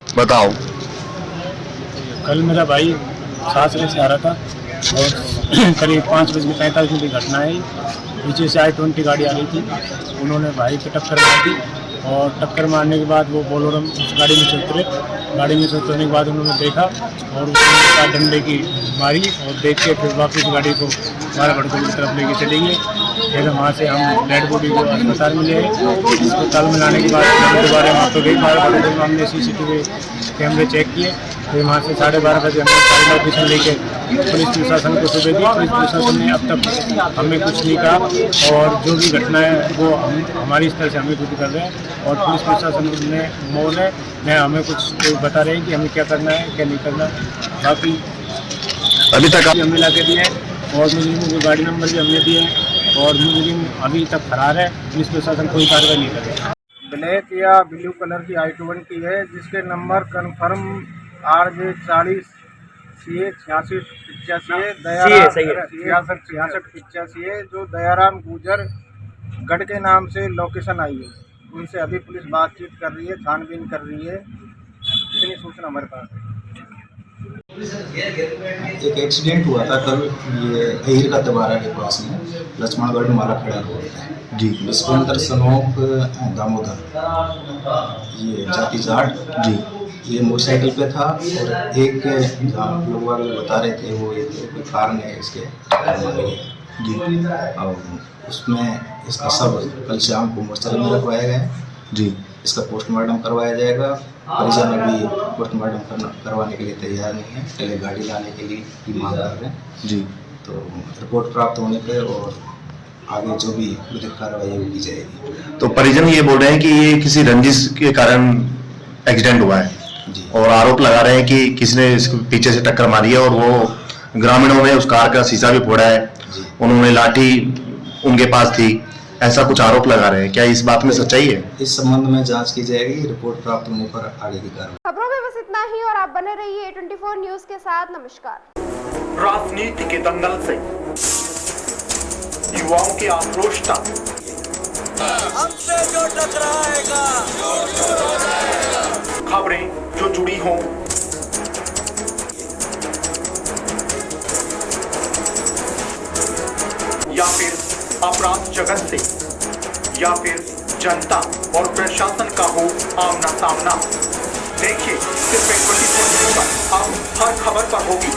M: बताओ।
G: कल मेरा भाई सासरे से आ रहा था और करीब 5:45 की घटना है। पीछे से I-20 गाड़ी आ रही थी, उन्होंने भाई की टक्कर मार दी और टक्कर मारने के बाद वो बोलोरो उस गाड़ी में से उतरे। गाड़ी में से उतरने के बाद उन्होंने देखा और उसने डंडे की मारी और देख के फिर वापस गाड़ी को बारह भड़कों की तरफ लेके चले गए। फिर वहाँ से हम डेड बॉडी को अस्पताल में ले आए। अस्पताल में लाने के बाद दोबारा वहाँ पर गई, 12 भड़कों में हमने CCTV कैमरे चेक किए। फिर वहाँ से 12:30 बजे हमने फाइल ऑपरेशन लेके पुलिस प्रशासन को सुबह दी। पुलिस प्रशासन ने अब तक हमें कुछ नहीं कहा और जो भी घटना है वो हमारी स्तर से हमें कुछ कर रहे हैं और पुलिस प्रशासन ने हमें कुछ बता रहे हैं कि हमें क्या करना है क्या नहीं करना। बाकी
M: अभी तक
G: हमने ला के दिए हैं और मुजरिम को गाड़ी नंबर भी हमने दिए हैं और मुजरिम अभी तक फरार है। पुलिस प्रशासन कोई कार्रवाई नहीं कर रही।
B: ब्लैक या ब्लू कलर की I-20 है जिसके नंबर कन्फर्म RJ 40 CA 8685 6685 है, जो दयाराम गुजर गढ़ के नाम से लोकेशन आई है। उनसे अभी पुलिस बातचीत कर रही है, छानबीन कर रही है। इतनी सूचना हमारे पास है।
I: एक एक्सीडेंट हुआ था कल ये अहिर का दबारा के पास में लक्ष्मणगढ़ माला खड़ा रोड है जी, इसके अंदर सनोप दामोदर ये जाति जाट जी, ये मोटरसाइकिल पे था और एक जहाँ लोग बता रहे थे वो एक कार ने इसके टक्कर मारी है जी, और उसमें इसका सब कल शाम को मोर्चरी में रखवाया गया है जी, इसका पोस्टमार्टम करवाया जाएगा। परिजन अभी पोस्टमार्टम करवाने के लिए तैयार नहीं है, पहले गाड़ी लाने के लिए की मांग कर रहे हैं जी, तो रिपोर्ट प्राप्त होने पे और आगे जो भी विधिक कार्रवाई है वो की जाएगी।
M: तो परिजन ये बोल रहे हैं कि ये किसी रंजिश के कारण एक्सीडेंट हुआ है जी, और आरोप लगा रहे हैं कि किसी ने इसको पीछे से टक्कर मारी है और वो ग्रामीणों ने उस कार का शीशा भी फोड़ा है, उन्होंने लाठी उनके पास थी, ऐसा कुछ आरोप लगा रहे हैं। क्या इस बात में सच्चाई है?
I: इस संबंध में जांच की जाएगी, रिपोर्ट प्राप्त होने पर आगे की कार्रवाई।
C: खबरों में बस इतना ही और आप बने रहिए A24 न्यूज के साथ। नमस्कार।
N: राजनीति के दंगल से युवाओं की आक्रोश तक
O: हमसे जो टकराएगा
N: खबरें जो जुड़ी हों या फिर अपराध जगत से या फिर जनता और प्रशासन का हो आमना सामना, देखिए सिर्फ 24 न्यूज़ पर अब हर खबर पर होगी